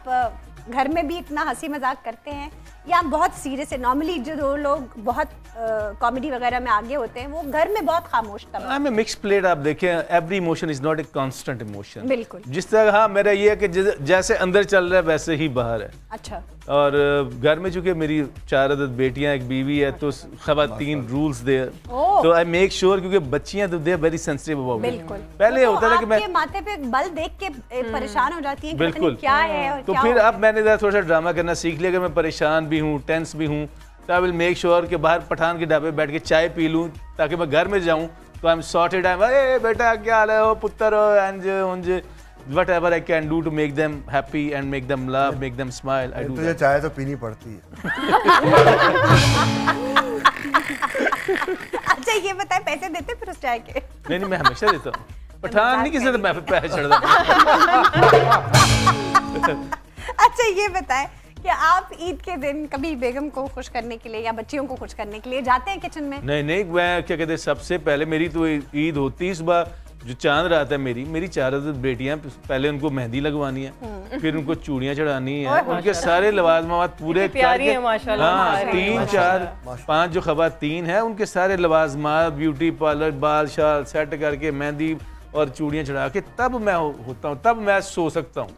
घर में भी इतना हंसी मजाक करते हैं या बहुत सीरियस है? नॉर्मली जो लोग बहुत कॉमेडी वगैरह में आगे होते हैं वो घर में बहुत खामोश तब। I am mix plate. आप देखें, every emotion is not a constant emotion. बिल्कुल। जिस तरह हाँ मेरा ये है कि जैसे अंदर चल रहा है वैसे ही बाहर है। अच्छा। और घर में चूंकि मेरी 4 अदद बेटियां, एक बीवी है, तो खवातीन रूल्स देयर, तो आई मेक श्योर, क्योंकि बच्चियां तो they are very sensitive about. बिल्कुल। पहले होता था कि मैं माथे पे बल देख के परेशान हो जाती हैं कि बिल्कुल क्या है और तो क्या फिर अब मैंने थोड़ा सा ड्रामा करना सीख लिया कि मैं परेशान भी हूँ, टेंस भी हूँ, तो आई विल मेक श्योर कि बाहर पठान के ढाबे बैठ के चाय पी लूँ, ताकि मैं घर में जाऊँ तो I am sorted. I am अरे बेटा क्या हाल है, हो पुत्र हो, एंज उंज whatever I can do to make them happy and make them laugh, make them smile, I do तुझे that. चाय तो पीनी पड़ती है। अच्छा ये बताए पैसे देते फिर उस चाय के? नहीं मैं हमेशा देता हूँ। पठान नहीं किसी मैं पैसे चढ़ देता। अच्छा ये बताए कि आप ईद के दिन कभी बेगम को खुश करने के लिए या बच्चियों को खुश करने के लिए जाते हैं किचन में? नहीं मैं क्या कहते हैं, सबसे पहले मेरी तो ईद होती इस बार जो चांद रात है, मेरी 4 अदद बेटियां, पहले उनको मेहंदी लगवानी है, फिर उनको चूड़ियां चढ़ानी है, उनके सारे लवाजमात पूरे प्यारी है माशाल्लाह। हाँ 3 4 5 जो खवातीन है उनके सारे लवाजमात, ब्यूटी पार्लर, बाल शाल सेट करके मेहंदी और चूड़ियां चढ़ा के तब मैं होता हूँ, तब मैं सो सकता हूँ।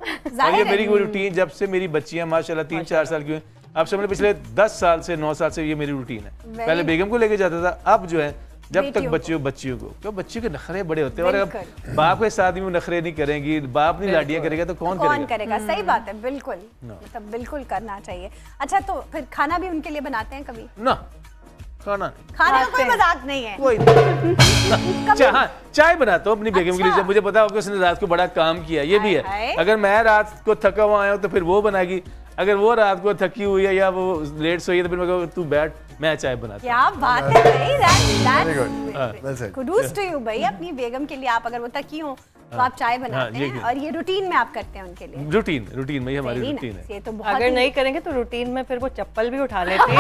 और ये मेरी रूटीन जब से मेरी बच्चियां माशाल्लाह 3-4 साल की हुई, अब से मैंने पिछले 10 साल से 9 साल से ये मेरी रूटीन है। पहले बेगम को लेके जाता था, अब जो है जब तक बच्चियों को, क्यों बच्चियों के नखरे बड़े होते हैं, और अब बाप के साथ भी वो नखरे नहीं करेंगी, बाप नहीं लाडियां करेगा तो कौन करेगा? सही बात है, बिल्कुल। मतलब बिल्कुल करना चाहिए। अच्छा तो फिर खाना भी उनके लिए बनाते हैं कभी? ना खाने का कोई मजाक नहीं है। कोई चाय बनाता हूँ अपनी बेगम के लिए, जब मुझे पता हो कि उसने रात को बड़ा काम किया। ये भी है, अगर मैं रात को थका हुआ आया हूँ तो फिर वो बनाएगी, अगर वो रात को थकी हुई है या वो लेट सोई है तो फिर मैं कहूँ तू बैठ, मैं चाय बनाता। क्या बात है भाई, कुडूस टू यू भाई। अपनी बेगम के लिए आप अगर वो थकी हो तो आप चाय बनाते हैं, और ये रूटीन में आप करते हैं उनके लिए? रूटीन में हमारी रूटीन है। ये तो अगर नहीं करेंगे तो रूटीन में फिर वो चप्पल भी उठा लेते हैं।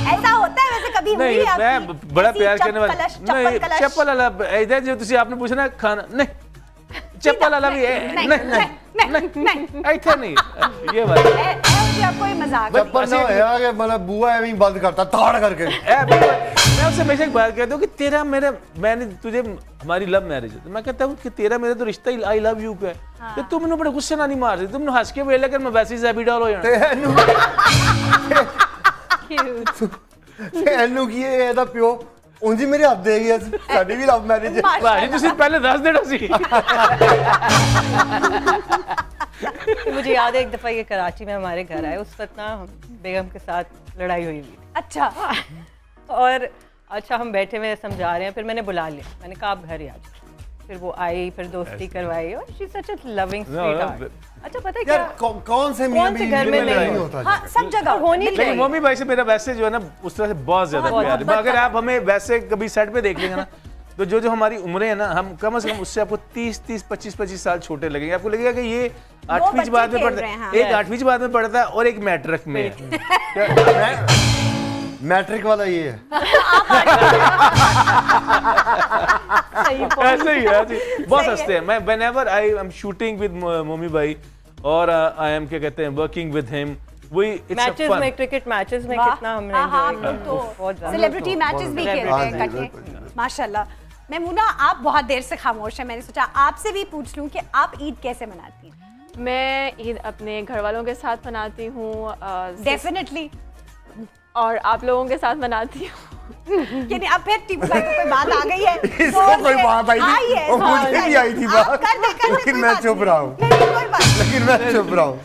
ऐसा होता है वैसे कभी? नहीं मैं बड़ा प्यार करने वाला नहीं, चप्पल वाला इधर जो तुझे आपने पूछा ना खाना, नहीं चप्पल वाला भी है, नहीं ऐसे नहीं, ये बात कोई मजाक चप्पल ना है कि मतलब बुआ है बंद करता ताड़ करके। मैं उससे हमेशा एक बात कहता हूँ कि तेरा मैंने तुझे, हमारी लव मैरिज है, तो मैं कहता हूँ कि तेरा मेरा तो रिश्ता ही आई लव यू का है, तो तुम बड़े गुस्से ना नहीं मार रही, तुम हंस के वेले कर मैं वैसे ही ज़ैबी डाल हो जाना। एनू की है दा प्यो उंजी मेरे हद देगी, साडी भी लव मैरिज है भाई, तुसी पहले दस देना सी। मुझे याद है एक दफा ये कराची में हमारे घर आए, उस वक्त ना बेगम के साथ लड़ाई हुई थी। अच्छा। और अच्छा हम बैठे हुए समझा रहे हैं, फिर मैंने बुला लिया, मैंने कहा आप घर ही आ जाओ। फिर वो आई, फिर दोस्ती करवाई, और she such a loving sweetheart. अच्छा पता है क्या कौन से घर में नहीं होता? हाँ, सब जगह होनी चाहिए। मम्मी भाई से मेरा वैसे जो है ना उस तरह से बहुत ज्यादा प्यार है। अगर आप हमें वैसे कभी सेट पे देख लेंगे ना, तो जो हमारी उम्रें है ना, हम कम से कम उससे आपको 30 25 साल छोटे लगेंगे। आपको लगेगा कि ये 8वीं जमात में पढ़ता है, एक 8वीं जमात में पढ़ता है और एक मैट्रिक में है। मैट्रिक वाला ये है। ऐसे ही है जी, बहुत हंसते हैं। मैं whenever I am shooting with mummy भाई और I am क्या कहते हैं working with him, मैचेस में, क्रिकेट मैचेस में कितना हमने एंजॉय किया, सेलिब्रिटी मैचेस भी खेलते हैं इकट्ठे माशाल्लाह। मैमूना आप बहुत देर से खामोश हैं, मैंने सोचा आपसे भी पूछ लूं कि आप ईद कैसे मनाती हैं? मैं ईद अपने घर वालों के साथ मनाती हूँ, डेफिनेटली, और आप लोगों के साथ मनाती हूँ। यानी अब फिर टीपू भाई को कोई बात आ गई है? इसको कोई बात आई थी, और मुझे भी आई थी बात, लेकिन मैं चुप रहा हूँ, लेकिन मैं चुप रहा हूँ।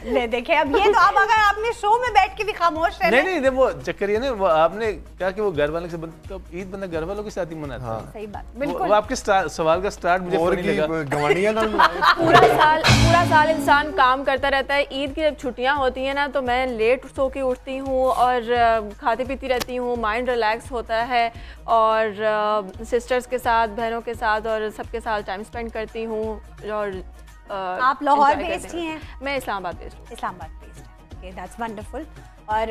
ले देखे अब ये तो, अब अगर आपने शो में बैठ के भी खामोश रहे। नहीं वो चक्कर ये ना, वो आपने कहा कि वो घर वालों से तो ईद बंदा घर वालों के साथ ही मनाता है। सही बात, बिल्कुल। वो आपके सवाल का स्टार्ट मुझे और फनी लगा। गवानियां ना पूरा साल इंसान काम करता रहता है। ईद की जब छुट्टियां होती हैं ना, तो मैं लेट सो के उठती हूँ और खाती पीती रहती हूँ, माइंड रिलैक्स होता है, और सिस्टर्स के साथ, बहनों के साथ और सबके साथ टाइम स्पेंड करती हूँ। और आप लाहौर बेस्ड ही हैं? मैं इस्लामाबाद बेस्ड हूँ। Islamabad based, okay, that's wonderful. और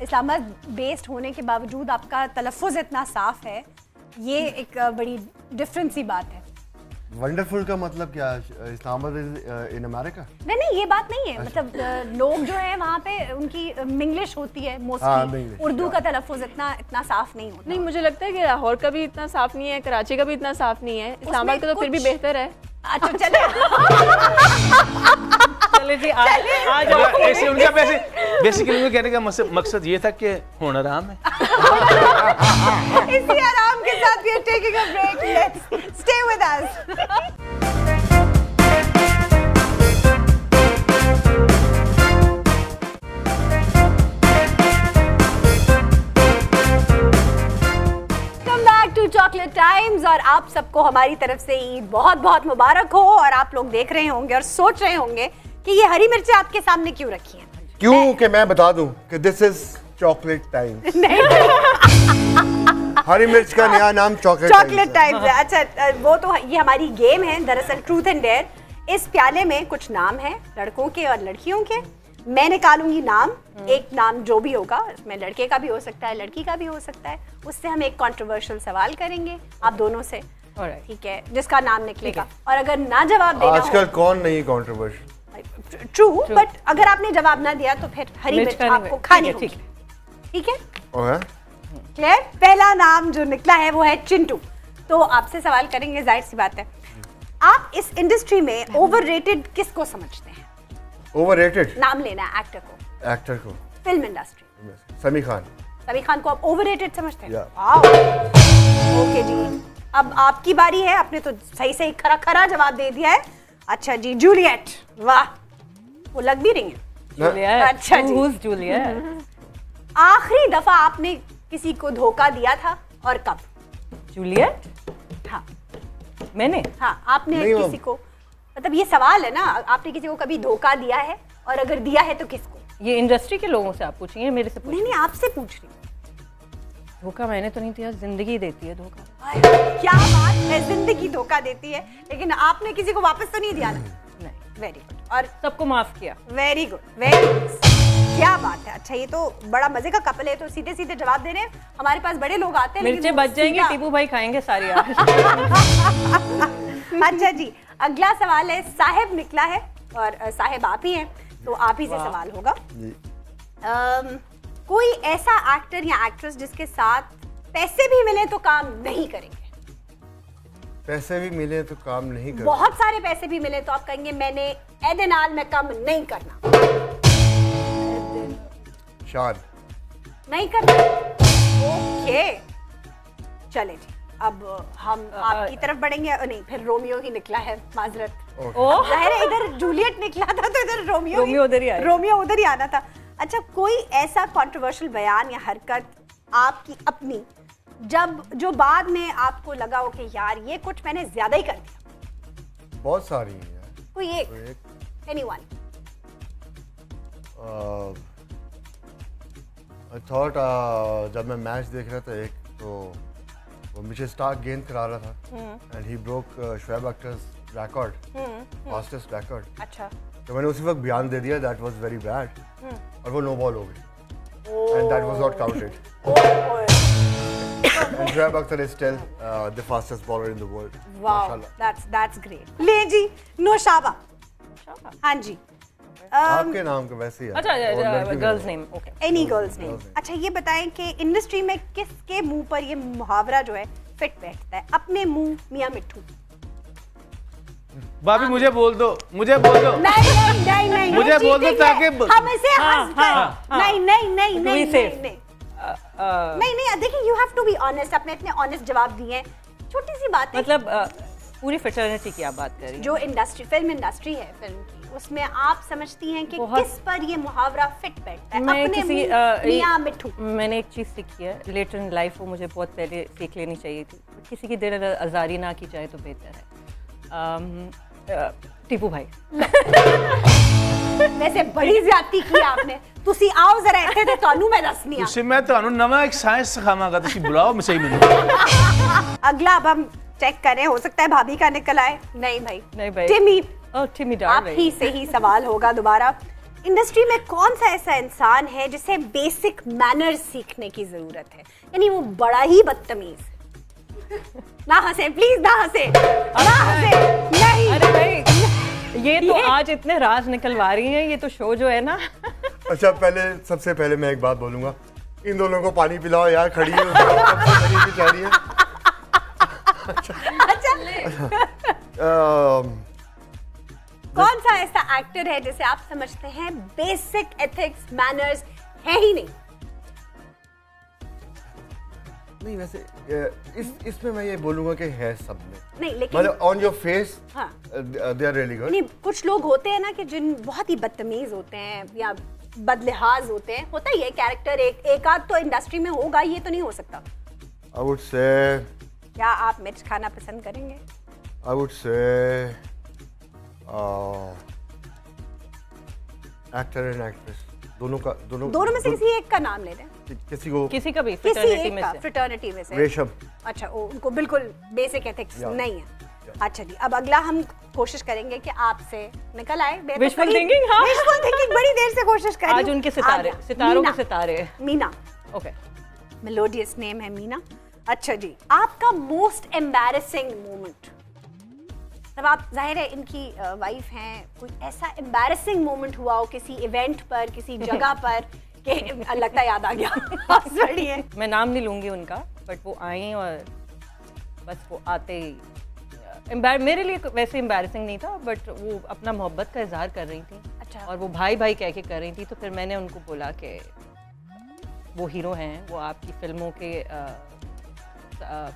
इस्लामाबाद बेस्ड होने के बावजूद आपका तलफ़ुज़ इतना साफ है, ये एक बड़ी डिफरेंट सी बात है। वंडरफुल का मतलब क्या? Islamabad in America? नहीं ये बात नहीं है, मतलब लोग जो है वहाँ पे उनकी मिंग्लिश होती है मोस्टली, उर्दू का तलफ्फुज़ इतना साफ नहीं होता। नहीं, मुझे लगता है कि लाहौर का भी इतना साफ नहीं है, कराची का भी इतना साफ नहीं है, इस्लामाबाद का तो फिर भी बेहतर है। अच्छा चले चले जी आ जाओ। ऐसे उनका बेसिकली उनका कहने का मकसद ये था कि होना आराम है। इसी आराम के साथ we are taking a break. Let's stay with us. Come back to Chocolate Times और आप सबको हमारी तरफ से ईद बहुत बहुत मुबारक हो। और आप लोग देख रहे होंगे और सोच रहे होंगे कि ये हरी मिर्चें आपके सामने क्यों रखी हैं? क्यों कि मैं बता दूं कि दिस इज चॉकलेट टाइम्स। हरी मिर्च का नया नाम चॉकलेट टाइम्स है। अच्छा वो तो ये हमारी गेम है दरअसल, ट्रूथ एंड डेयर। इस प्याले में कुछ नाम है लड़कों के और लड़कियों के। मैं निकालूंगी नाम, एक नाम जो भी होगा, इसमें लड़के का भी हो सकता है, लड़की का भी हो सकता है। उससे हम एक कंट्रोवर्शियल सवाल करेंगे आप दोनों से, ठीक है, जिसका नाम निकलेगा। और अगर ना जवाब देना आजकल कौन नहीं कंट्रोवर्शियल, ट्रू, बट अगर आपने जवाब ना दिया तो फिर हरी मिर्च आपको खानी होगी, ठीक है? क्लियर? पहला नाम जो निकला है वो है चिंटू। तो आपसे सवाल करेंगे, जाहिर सी बात है, आप इस इंडस्ट्री में ओवररेटेड किसको समझते हैं? ओवररेटेड नाम लेना है एक्टर को। फिल्म इंडस्ट्री, समी खान। समी खान को आप ओवररेटेड समझते हैं? Yeah. ओके जी, अब आपकी बारी है। आपने तो सही से खरा जवाब दे दिया है। अच्छा जी, जूलियट। वाह, वो लग भी रही है। अच्छा जी, जूलियट। आखिरी दफा आपने किसी को धोखा दिया था और कब? जूलियट? हाँ मैंने? हाँ, आपने किसी को, मतलब ये सवाल है ना, आपने किसी को कभी धोखा दिया है और अगर दिया है तो किसको? ये इंडस्ट्री के लोगों से आप पूछेंगे, मेरे से नहीं, आपसे पूछ रही हूँ। धोखा मैंने तो नहीं दिया, जिंदगी देती है धोखा। क्या बात है, जिंदगी धोखा देती है, लेकिन आपने किसी को वापस तो नहीं दिया ना? नहीं। वेरी गुड, और सबको माफ किया। वेरी गुड, वेरी गुड, क्या बात है। अच्छा, ये तो बड़ा मजे का कपल है, तो सीधे सीधे जवाब दे रहे हैं। हमारे पास बड़े लोग आते हैं, मिर्चें बच जाएंगे, टीपू भाई खाएंगे सारी आज। अच्छा जी, अगला सवाल है, साहिब निकला है और साहिब आप ही हैं, तो आप ही से सवाल होगा। कोई ऐसा एक्टर या एक्ट्रेस जिसके साथ पैसे भी मिले तो काम नहीं करेंगे? पैसे भी मिले तो काम नहीं करेंगे? बहुत सारे पैसे भी मिले तो आप कहेंगे मैंने एडेनाल में कम नहीं करना। शान नहीं करना। ओके, चले जी, अब हम आपकी तरफ बढ़ेंगे। नहीं, फिर रोमियो ही निकला है, माजरत। जाहिर है, इधर जूलियट निकला था तो इधर रोमियो उधर ही आना था। अच्छा, कोई ऐसा कंट्रोवर्शियल बयान या हरकत आपकी अपनी जो बाद में आपको लगा हो कि यार ये कुछ मैंने ज्यादा ही कर दिया? बहुत सारी है यार। कोई एक एनीवन? आई थॉट जब मैं मैच देख रहा था, एक तो वो मिचेल स्टार्क गेंद करा रहा था and he broke Shoaib Akhtar's record, fastest record. अच्छा, तो मैंने उसी वक्त बयान दे दिया दैट वाज वेरी बैड, और वो नो बॉल हो गई and that was not counted. And Shoaib Akhtar is still the fastest bowler in the world. Wow, that's great. ले जी, नौशाबा। हाँ जी, आपके नाम का वैसे ही है। अच्छा, girls name, okay, any girls name. अच्छा, ये बताएं कि इंडस्ट्री में किसके मुंह पर ये मुहावरा जो है फिट बैठता है? अपने मुंह मियां मिट्ठू। भाभी मुझे बोल दो। नहीं मुझे बोल दो ताकि हम इसे नहीं, देखिए, you have to be honest. आपने इतने ऑनेस्ट जवाब दिए हैं, छोटी सी बात है। मतलब पूरी फ्रेटर्निटी की आप बात कर रही हैं। जो इंडस्ट्री, फिल्म इंडस्ट्री है, फिल्म की, उसमें आप समझती हैं कि किस पर ये मुहावरा फिट बैठता है? अपने मियां मिट्ठू। मैंने एक चीज़ सीखी है लेटर इन लाइफ, वो मुझे बहुत पहले सीख लेनी चाहिए थी। किसी की दिल आज़ारी ना की जाए तो बेहतर है। टीपू भाई। वैसे बड़ी ज्यादती की आपने। तुसी आओ जरा ਇੱਥੇ ਤੇ ਤੁਹਾਨੂੰ मैं दसनी आ। उसे मैं ਤੁਹਾਨੂੰ नवा एक साइंस सिखावांगा, ਤੁਸੀਂ बुलाओ, मैं सही मिलूंगा। अगला अब हम चेक करें, हो सकता है भाभी का निकल आए। नहीं भाई, टिमी आप ही से ही सवाल होगा दोबारा। इंडस्ट्री में कौन सा ऐसा इंसान है जिसे बेसिक मैनर्स सीखने की जरूरत है? यानी वो बड़ा ही बदतमीज। ना हंसे प्लीज, ना हंसे, ना हंसे, नहीं। अरे भाई ये तो आज इतने राज निकलवा रही हैं, ये तो शो जो है ना। अच्छा सबसे पहले मैं एक बात बोलूंगा, इन दोनों को पानी पिलाओ यार, खड़ी है जा रही है। कौन सा ऐसा एक्टर है जिसे आप समझते हैं बेसिक एथिक्स मैनर्स है ही नहीं? नहीं वैसे इसमें मैं ये बोलूंगा कि है सब में, नहीं लेकिन मतलब ऑन योर फेस हाँ दे आर रियली गुड। नहीं, कुछ लोग होते हैं ना कि जिन बहुत ही बदतमीज होते हैं या बदलिहाज होते हैं, होता ही है कैरेक्टर, एक आध तो इंडस्ट्री में होगा, ये तो नहीं हो सकता। आई वुड से क्या आप मिर्च खाना पसंद करेंगे? I would say actor and actress दोनों में से किसी एक का नाम ले लें, किसी का भी फ्रेटर्निटी में से। रेशम। अच्छा, उनको बिल्कुल बेसिक एथिक्स नहीं है। अच्छा जी, अब अगला हम कोशिश करेंगे कि आपसे निकल आए। विजुअल थिंकिंग, हाँ विजुअल थिंकिंग बड़ी देर से कोशिश कर रही हूं। आज उनके सितारों के सितारे मीना। ओके, मेलोडियस नेम है मीना। अच्छा जी, आपका मोस्ट एम्बैरेसिंग मोमेंट, तब आप जाहिर है इनकी वाइफ हैं, कोई ऐसा एम्बैरेसिंग मोमेंट हुआ हो किसी इवेंट पर, किसी जगह पर कि लगता याद आ गया। मैं नाम नहीं लूंगी उनका, बट वो आई और बस वो आते ही मेरे लिए वैसे एम्बैरेसिंग नहीं था, बट वो अपना मोहब्बत का इजहार कर रही थी। अच्छा। और वो भाई भाई कह के कर रही थी, तो फिर मैंने उनको बोला कि वो हीरो हैं, वो आपकी फिल्मों के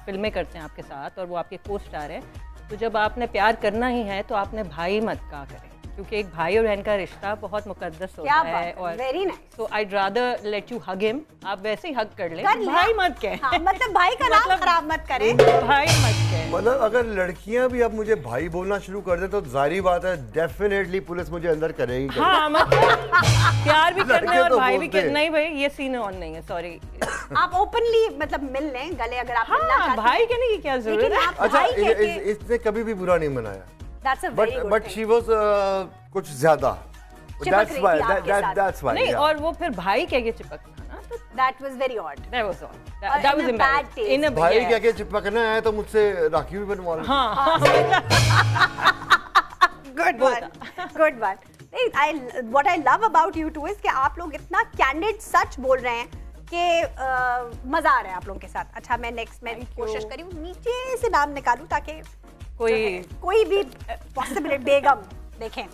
फिल्में करते हैं आपके साथ और वो आपके को स्टार हैं, तो जब आपने प्यार करना ही है तो आपने भाई मत कहा करें, क्योंकि एक भाई और बहन का रिश्ता बहुत मुकद्दस होता है। और very nice. So I rather let you hug him, आप वैसे ही हग कर ले, भाई मत कहें। हाँ, मतलब भाई का नाम खराब मत करें, भाई मत कहें। मतलब अगर लड़कियां भी अब मुझे भाई बोलना शुरू कर दे तो जाहिर बात है डेफिनेटली पुलिस मुझे अंदर करेगी। हाँ, मतलब प्यार भी करना है और भाई भी करना। नहीं भाई, ये सीन ऑन नहीं है, सॉरी। आप ओपनली मतलब मिल लें गले अगर आप मिलना चाहते हैं। भाई कहने की क्या जरूरत है? अच्छा, इसने कभी भी बुरा नहीं मनाया, बट शी वाज कुछ ज्यादा, that's why नहीं, और वो फिर भाई कह के चिपकना ना, तो that was very odd, that was embarrassing in a भाई कह के चिपकना है तो मुझसे राखी भी बनवा लो। हाँ good one। what I love about you two is कि आप लोग इतना कैंडिड सच बोल रहे हैं कि मजा आ रहा है आप लोगों के साथ। अच्छा, मैं नेक्स्ट मैं कोशिश करी हूँ नीचे से नाम निकालूं ताकि कोई भी पॉसिबिलिटी। बेगम देखें,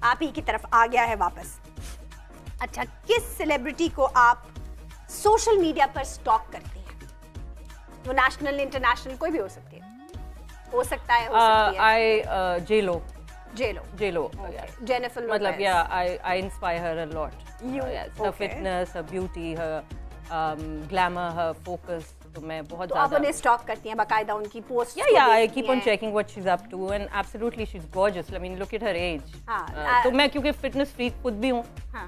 आप ही की तरफ आ गया है वापस। अच्छा, किस सेलिब्रिटी को आप सोशल मीडिया पर स्टॉक करती हैं? वो नेशनल इंटरनेशनल कोई भी हो सकती है, हो सकता है जेलो जेनिफर लोपेज। मतलब I inspire her a lot. Her fitness, her beauty, her glamour, her focus. तो मैं बहुत ज़्यादा। तो आप उन्हें स्टॉक करती हैं बाकायदा उनकी post? I keep on checking what she's up to and absolutely she's gorgeous. I mean, look at her age. हाँ, तो मैं क्योंकि फिटनेस फ्रीक खुद भी हूँ,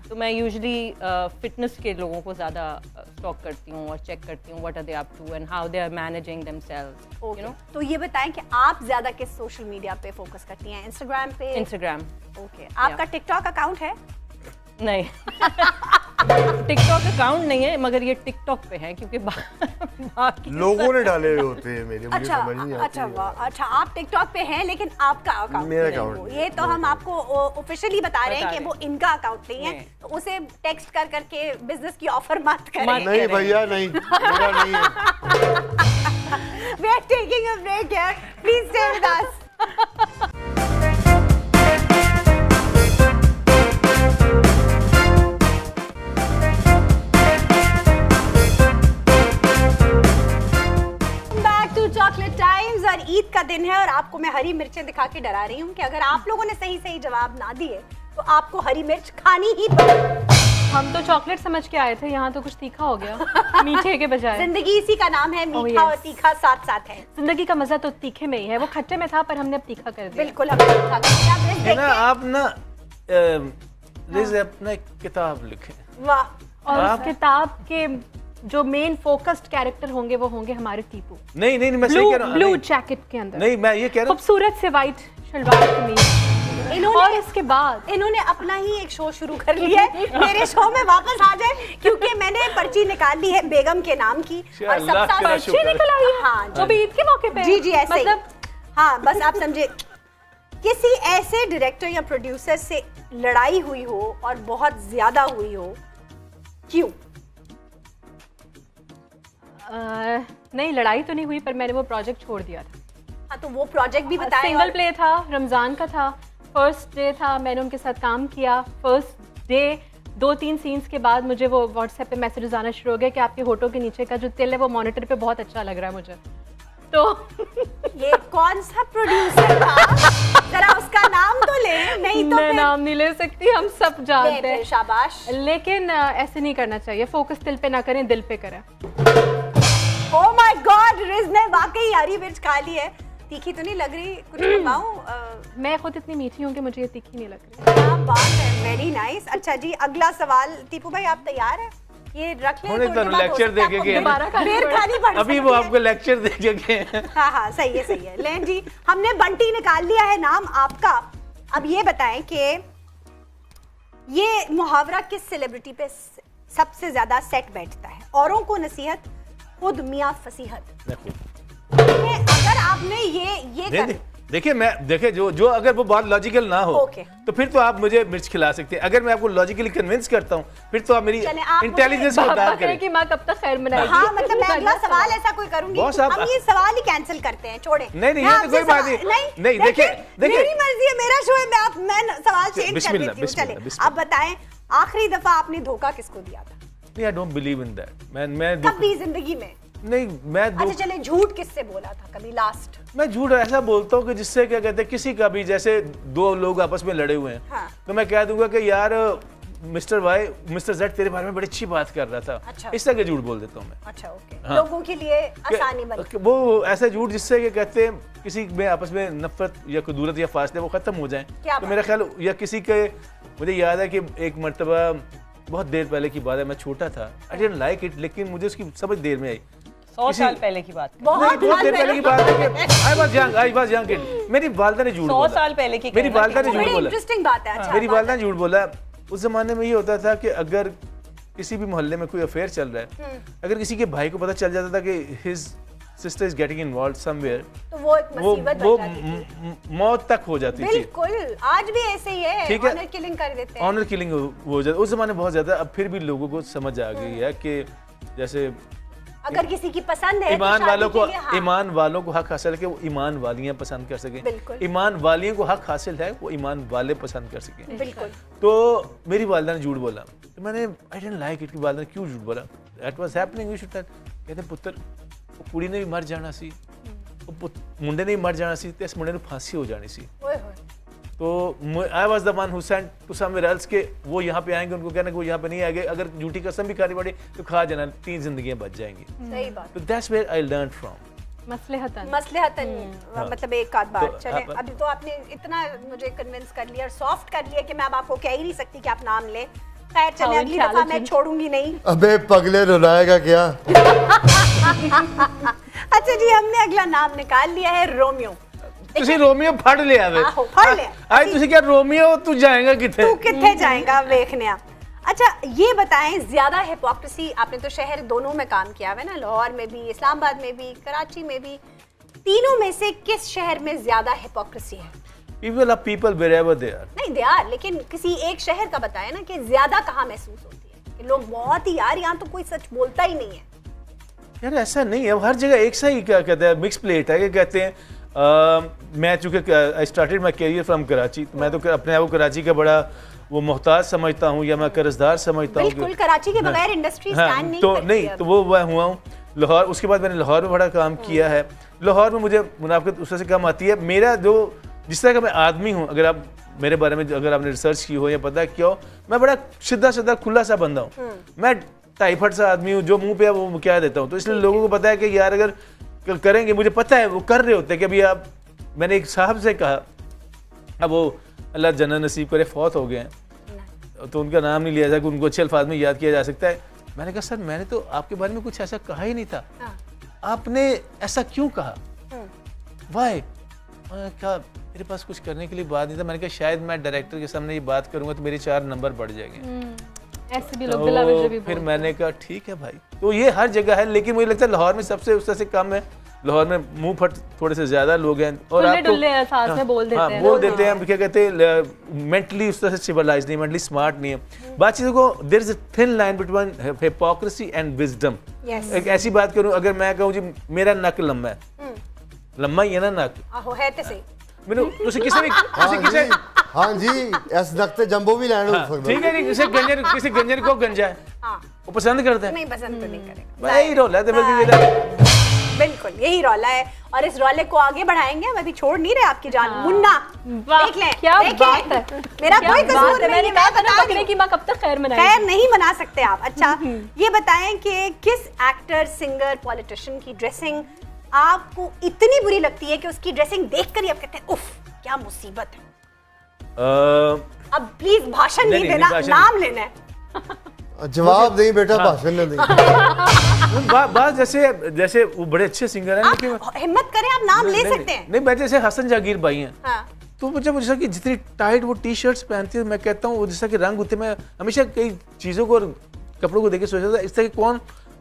तो मैं यूजुअली फिटनेस के लोगों को ज़्यादा स्टॉक करती हूँ और चेक करती हूँ what are they up to and how they are managing themselves. You know? तो ये बताएं कि आप ज़्यादा किस सोशल मीडिया पे फोकस करती हैं? इंस्टाग्राम पे? इंस्टाग्राम। ओके, आपका टिकटॉक अकाउंट है? नहीं टिकटॉक अकाउंट नहीं है, मगर ये टिकटॉक पे है क्योंकि लोगों ने डाले होते हैं मेरे। अच्छा, समझ नहीं आती। अच्छा, आप टिकटॉक पे हैं लेकिन आपका अकाउंट मेरा अकाउंट, ये तो हम आपको ऑफिशियली बता रहे हैं कि वो इनका अकाउंट नहीं है, तो उसे टेक्स्ट कर करके बिजनेस की ऑफर मत करें। नहीं भैया, नहीं, मेरा नहीं है। We are taking a break here. Please stay with us. Chocolate times, और ईद का दिन है और आपको मैं हरी मिर्चें दिखा के डरा रही हूँ कि अगर आप लोगों ने सही सही जवाब ना दिए तो आपको हरी मिर्च खानी ही पड़ेगी। हम तो चॉकलेट समझ के आए थे, यहाँ तो कुछ तीखा हो गया मीठे के बजाय। जिंदगी इसी का नाम है, मीठा और तीखा साथ साथ है। जिंदगी का मजा तो तीखे में ही है, वो खट्टे में था पर हमने अब तीखा कर दिया। बिल्कुल, हमने तीखा कर दिया। आप ना अपना किताब लिखें। वाह। और उस किताब के जो मेन फोकस्ड कैरेक्टर होंगे वो होंगे हमारे टीपू। नहीं मैं सही कह रहा हूं, ब्लू जैकेट के अंदर। नहीं, मैं ये कह रहा हूं खूबसूरत से वाइट शलवार कमीज, और इसके बाद इन्होंने अपना ही एक शो शुरू कर लिया है। मेरे शो में वापस आ जाए, क्योंकि मैंने पर्ची निकाल ली है बेगम के नाम की और सबसे पर्ची निकल आई है। हाँ जो भी ईद के मौके पे जी ऐसे मतलब हाँ, बस आप समझे किसी ऐसे डायरेक्टर या प्रोड्यूसर से लड़ाई हुई हो और बहुत ज्यादा हुई हो, क्यों? नहीं, लड़ाई तो नहीं हुई, पर मैंने वो प्रोजेक्ट छोड़ दिया था। हाँ, तो वो प्रोजेक्ट भी बताएं। सिंगल प्ले था, रमज़ान का था, फर्स्ट डे था, मैंने उनके साथ काम किया। फर्स्ट डे 2-3 सीन्स के बाद मुझे वो व्हाट्सएप पे मैसेजेस आना शुरू हो गए कि आपके होठों के नीचे का जो तिल है वो मॉनिटर पे बहुत अच्छा लग रहा है मुझे। तो ये कौन सा प्रोड्यूसर था? जरा उसका नाम तो ले। नहीं तो मैं नाम नहीं ले सकती, हम सब जानते हैं। शाबाश। लेकिन ऐसे नहीं करना चाहिए, फोकस तिल पे ना करें, दिल पे करें। ओह माय गॉड, रिज ने वाकई हरी मिर्च खा ली है। तीखी तो नहीं लग रही? कुछ बताऊं? मैं खुद इतनी मीठी हूँ कि मुझे ये तीखी नहीं लग रही। क्या बात है, वेरी नाइस। अच्छा जी, अगला सवाल। टीपू भाई आप तैयार हैं? ये रख लें तो लेक्चर दे के गए अभी वो आपको लेक्चर दे के गए। हाँ, सही है। लें जी, हमने बंटी निकाल लिया है नाम आपका। अब ये बताएं कि ये मुहावरा किस सेलिब्रिटी पे सबसे ज्यादा सेट बैठता है? औरों को नसीहत, खुद मियां फसीहत। अगर आपने ये देखिए जो अगर वो बात लॉजिकल ना हो तो फिर तो आप मुझे मिर्च खिला सकते हैं। अगर मैं आपको लॉजिकली कन्विंस करता हूँ फिर तो आप मेरी इंटेलिजेंस को दाग करें कि माँ कब तक खैर मनाएगी। हाँ, मतलब मैं अगला सवाल ऐसा कोई करूंगी, हम ये सवाल ही कैंसिल करते हैं, छोड़े। नहीं, ये तो कोई बात नहीं। देखिए मेरी मर्जी है, मेरा शो है, मैं सवाल चेंज कर देती हूँ। चले, अब बताएं आखिरी दफा आपने धोखा किसको दिया था? I don't believe in that. मैं कभी जिंदगी में नहीं, मैं अच्छा चले, झूठ किससे बोला था कभी लास्ट? मैं झूठ ऐसा बोलता हूँ कि जिससे क्या कहते हैं, किसी का भी जैसे दो लोग आपस में लड़े हुए हैं, हाँ। तो मैं कह दूंगा कि यार मिस्टर वाई मिस्टर जेड तेरे बारे में बड़ी अच्छी बात कर रहा था। अच्छा। इस तरह के झूठ बोल देता हूँ मैं। अच्छा, ओके। हाँ। लोगों के लिए आसानी बनी। वो ऐसा झूठ जिससे क्या कहते हैं किसी में आपस में नफरत या कुदूरत या फासले वो खत्म हो जाए। तो मेरा ख्याल या किसी के, मुझे याद है कि एक मरतबा बहुत देर पहले की बात है, मैं छोटा था, आई डिडंट लाइक इट, लेकिन मुझे उसकी समझ देर में आई। 100 साल पहले की बात, बहुत देर पहले की बात है कि आई वाज यंग। मेरी वालिदा ने झूठ बोला। 100 साल पहले की मेरी वालिदा ने झूठ बोला। इंटरेस्टिंग बात है। अच्छा, मेरी वालिदा ने झूठ बोला। उस जमाने में ये होता था कि अगर किसी भी मोहल्ले में कोई अफेयर चल रहा है, अगर किसी के भाई को पता चल जाता था कि his sister is getting involved somewhere, तो वो एक मुसीबत बन जाती थी, मौत तक हो जाती थी। बिल्कुल, आज भी ऐसे ही है, ऑनर किलिंग कर देते हैं। ऑनर किलिंग हो जाती, उस जमाने बहुत ज्यादा। अब फिर भी लोगों को समझ आ गई है कि जैसे अगर किसी की पसंद है ईमान तो वालों को, हाँ। ईमान वालों को हक हासिल है कि वो ईमान वालियां पसंद कर सकें। ईमान वालियों को हक हासिल है वो ईमान वाले पसंद कर सकें। बिल्कुल। तो मेरी वालिदा ने झूठ बोला, तो मैंने आई डिडंट लाइक इट कि वालिदा ने क्यों झूठ बोला। That was happening, you should tell. कहते पुत्र वो कुड़ी ने भी मर जाना सी, वो मुंडे ने भी मर जाना सी, तो इस मुंडे ने फांसी हो जानी सी। तो I was the one who sent to somewhere else के वो यहाँ पे आएंगे, उनको कहना कि वो यहाँ पे नहीं आएंगे, अगर झूठी कसम भी खानी पड़ी तो खा जाना, 3 जिंदगियां बच जाएंगी। सही बात। तो that's where I learn from. मसलहतन मतलब एक आध बात। चले, अभी तो आपने इतना मुझे कन्विंस कर लिया और सॉफ्ट कर लिया कि मैं अब आपको कह ही नहीं सकती कि आप नाम लें। खैर चले, अगली दफा मैं छोड़ूंगी नहीं। अबे पगले रुलाएगा क्या? अच्छा जी, हमने अगला नाम निकाल लिया है रोमियो। ਤੁਸੀਂ रोमियो फड़ लिया वे फड़ लिया आज ਤੁਸੀਂ क्या रोमियो तू जाएगा किथे? तू किथे जाएगा देखने। अच्छा ये बताएं, ज्यादा हिपोक्रेसी, आपने तो शहर दोनों में काम किया है ना, लाहौर में भी, इस्लामाबाद में भी, कराची में भी, तीनों में से किस शहर में ज्यादा हिपोक्रेसी है? People are people wherever they are. नहीं दे आर, लेकिन किसी एक शहर का बताएं ना कि ज्यादा कहाँ महसूस होती है कि लोग बहुत ही यार यहाँ तो कोई सच बोलता ही नहीं है। यार ऐसा नहीं है, हर जगह एक सा ही क्या कहते हैं मिक्स प्लेट है। कि कहते हैं मैं चूँकि I started my career from Karachi, तो मैं तो अपने आप को कराची का बड़ा वो मोहताज समझता हूँ या मैं कर्जदार समझता हूँ। बिल्कुल, कराची के बगैर इंडस्ट्री स्टैंड नहीं तो नहीं, तो वो मैं हुआ हूँ लाहौर। उसके बाद मैंने लाहौर में बड़ा काम किया है। लाहौर में मुझे मुनाफिकत उस से कम आती है। मेरा जो जिस तरह का मैं आदमी हूँ, अगर आप मेरे बारे में अगर आपने रिसर्च की हो या पता क्यों, मैं बड़ा सीधा खुला सा बंदा हूँ। मैं टाइफाइड सा आदमी हूँ, जो मुंह पे है वो कह देता हूँ। तो इसलिए लोगों को पता है कि यार अगर करेंगे, मुझे पता है वो कर रहे होते हैं कि अभी आप, मैंने एक साहब से कहा, अब वो अल्लाह जन्नत नसीब करे फौत हो गए हैं, तो उनका नाम नहीं लिया जाए कि उनको अच्छे अल्फाज में याद किया जा सकता है। मैंने कहा सर मैंने तो आपके बारे में कुछ ऐसा कहा ही नहीं था, आपने ऐसा क्यों कहा? वाई? कहा मेरे पास कुछ करने के लिए बात नहीं था। मैंने कहा शायद मैं डायरेक्टर के सामने ये बात करूंगा तो मेरे 4 नंबर बढ़ जाएंगे। ऐसे भी लोग दिलावे भी फिर मैंने कहा ठीक है भाई। तो ये हर जगह है, लेकिन मुझे लगता है लाहौर में सबसे उससे से कम है। लाहौर में मुंह फट थोड़े से ज्यादा लोग हैं और आपको बोल देते हैं क्या कहते हैं, मेंटली उस तरह से सिविलाइज नहीं, मेंटली स्मार्ट नहीं है। बात चीज़ को there is a thin line between hypocrisy and wisdom. एक ऐसी बात करूं, अगर मैं कहूं जी मेरा नक लंबा है, लंबा ही है ना नक, आहो है ते सही मैंने उसे किसी भी किसी हाँ जी ऐसे नकते जंबो भी लैंड हो सकता है। ठीक है, किसी गंजन को गंजा है, वो पसंद करता है, नहीं पसंद तो नहीं करेगा भाई रोला है। बिल्कुल यही रौला है और इस रौले को आगे बढ़ाएंगे। हम अभी छोड़ नहीं रहे आपकी जान। मुन्ना देख लें, क्या बात है, मेरा कोई कसूर नहीं, मैं बता रही हूं कि मां कब तक खैर मनाएंगे। खैर नहीं मना सकते आप। अच्छा ये बताएं कि किस एक्टर, सिंगर, पॉलिटिशियन की ड्रेसिंग आपको इतनी बुरी लगती है कि उसकी ड्रेसिंग देखकर ही आप कहते हैं उफ क्या मुसीबत है। अब प्लीज भाषण नहीं देना, नाम लेना है। जवाब नहीं बेटा, भाषण नहीं देंगे। बात जैसे वो बड़े अच्छे सिंगर हैं, लेकिन हिम्मत करें आप नाम ले सकते हैं। नहीं मैं जैसे हसन जहांगीर भाई हैं, तो मुझे जैसा कि जितनी टाइट वो टी शर्ट्स पहनती है, मैं कहता हूँ जैसा कि रंग होते, मैं हमेशा कई चीज़ों को और कपड़ों को देख के सोचता था इस तरह कौन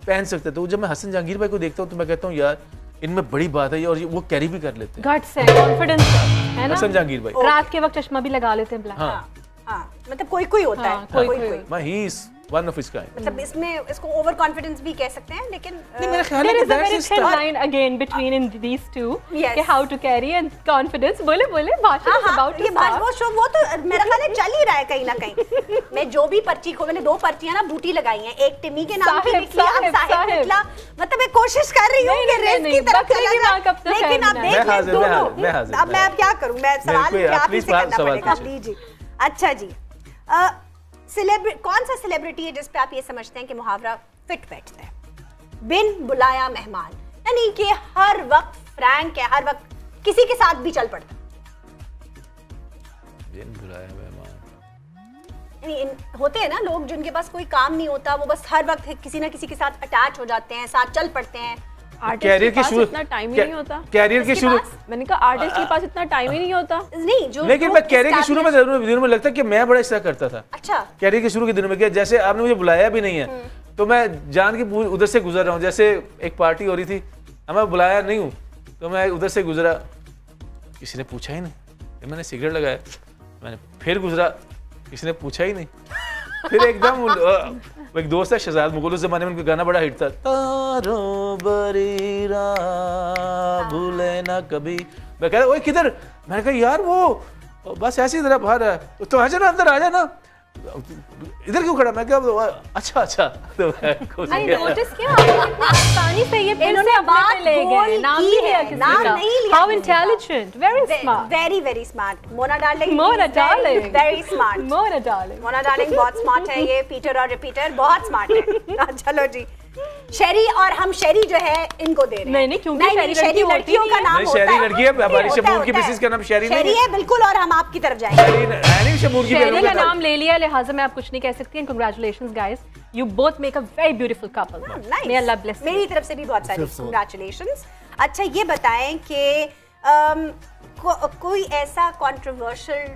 पहन सकता है। तो जब मैं हसन जहांगीर भाई को देखता हूँ तो मैं कहता हूँ यार इनमें बड़ी बात है और वो कैरी भी कर लेते हैं, गट्स है, कॉन्फिडेंस है ना। हसन जहांगीर भाई रात के वक्त चश्मा भी लगा लेते हैं, हाँ मतलब कोई होता है, कोई he is one of his kind. मतलब इसमें इसको ओवर कॉन्फिडेंस भी कह सकते हैं, लेकिन मेरा ख्याल है कि that's is thin line again between in these two कि how to carry and confidence। बोले भाषण about ये भाषण शो वो तो मेरा ख्याल है चल ही रहा है कहीं ना कहीं। मैं जो भी पर्ची को, मैंने 2 पर्चियां ना बूटी लगाई हैं, एक टिमी के नाम की लिखी, अब साहिब निकला। मतलब मैं कोशिश कर रही हूँ कि रेस की तरफ चला जाए, लेकिन आप देख लें दोनों। अब मैं अब क्या करूँ, मैं सवाल आप ही से करना पड़ेगा। लीजिए अच्छा जी, कौन सा सेलिब्रिटी है जिस पे आप ये समझते हैं कि मुहावरा फिट बैठता है? बिन बुलाया मेहमान, यानी कि हर वक्त फ्रैंक है, हर वक्त किसी के साथ भी चल पड़ता। बिन बुलाया मेहमान, यानी होते हैं ना लोग जिनके पास कोई काम नहीं होता, वो बस हर वक्त किसी ना किसी के साथ अटैच हो जाते हैं, साथ चल पड़ते हैं। कैरियर के शुरू इतना टाइम ही नहीं होता। कैरियर के शुरू मैंने कहा आर्टिस्ट के पास इतना टाइम ही नहीं होता। नहीं जो लेकिन मैं कैरियर के शुरू में दिनों में लगता है कि मैं बड़ा ऐसा करता था। अच्छा कैरियर के शुरू के दिनों में क्या, जैसे आपने मुझे बुलाया भी नहीं है तो मैं जान के उधर से गुजर रहा हूँ। जैसे एक पार्टी हो रही थी, मैं बुलाया नहीं हूँ तो मैं उधर से गुजरा, किसी ने पूछा ही नहीं, मैंने सिगरेट लगाया, मैंने फिर गुजरा, किसी ने पूछा ही नहीं। फिर एकदम एक दोस्त है शहजाद मुगल, उस जमाने में उनका गाना बड़ा हिट था, तारों बरीरा भूले ना कभी। मैं कह रहा किधर, मैंने कहा यार वो बस ऐसे ही जरा बाहर है, तो आ जाना अंदर, आ जाना, इधर क्यों खड़ा? मैं क्या अच्छा तो मैं नोटिस किया आसानी से ये इन्होंने बात ले गए, नाम नहीं लिया किसी का। How intelligent, very smart, very smart. Mona darling very smart. Mona darling बहुत स्मार्ट है। ये पीटर और रिपीटर बहुत स्मार्ट है। चलो जी, शेरी और हम शेरी जो है इनको दे रहे हैं। नहीं क्योंकि शेरी लड़कियों का नाम होता है। शेरी लड़की है, हमारी शमूर की मिसेस का नाम शेरी नहीं है। बिल्कुल, और हम आपकी तरफ जाएंगे। शेरी का नाम ले लिया, लिहाजा मैं आप कुछ नहीं कह सकती। And congratulations guys, you both make a very beautiful couple. May Allah bless. मेरी तरफ से भी बहुत सारी कांग्रेचुलेशंस। अच्छा ये बताएं कि कोई ऐसा कंट्रोवर्शियल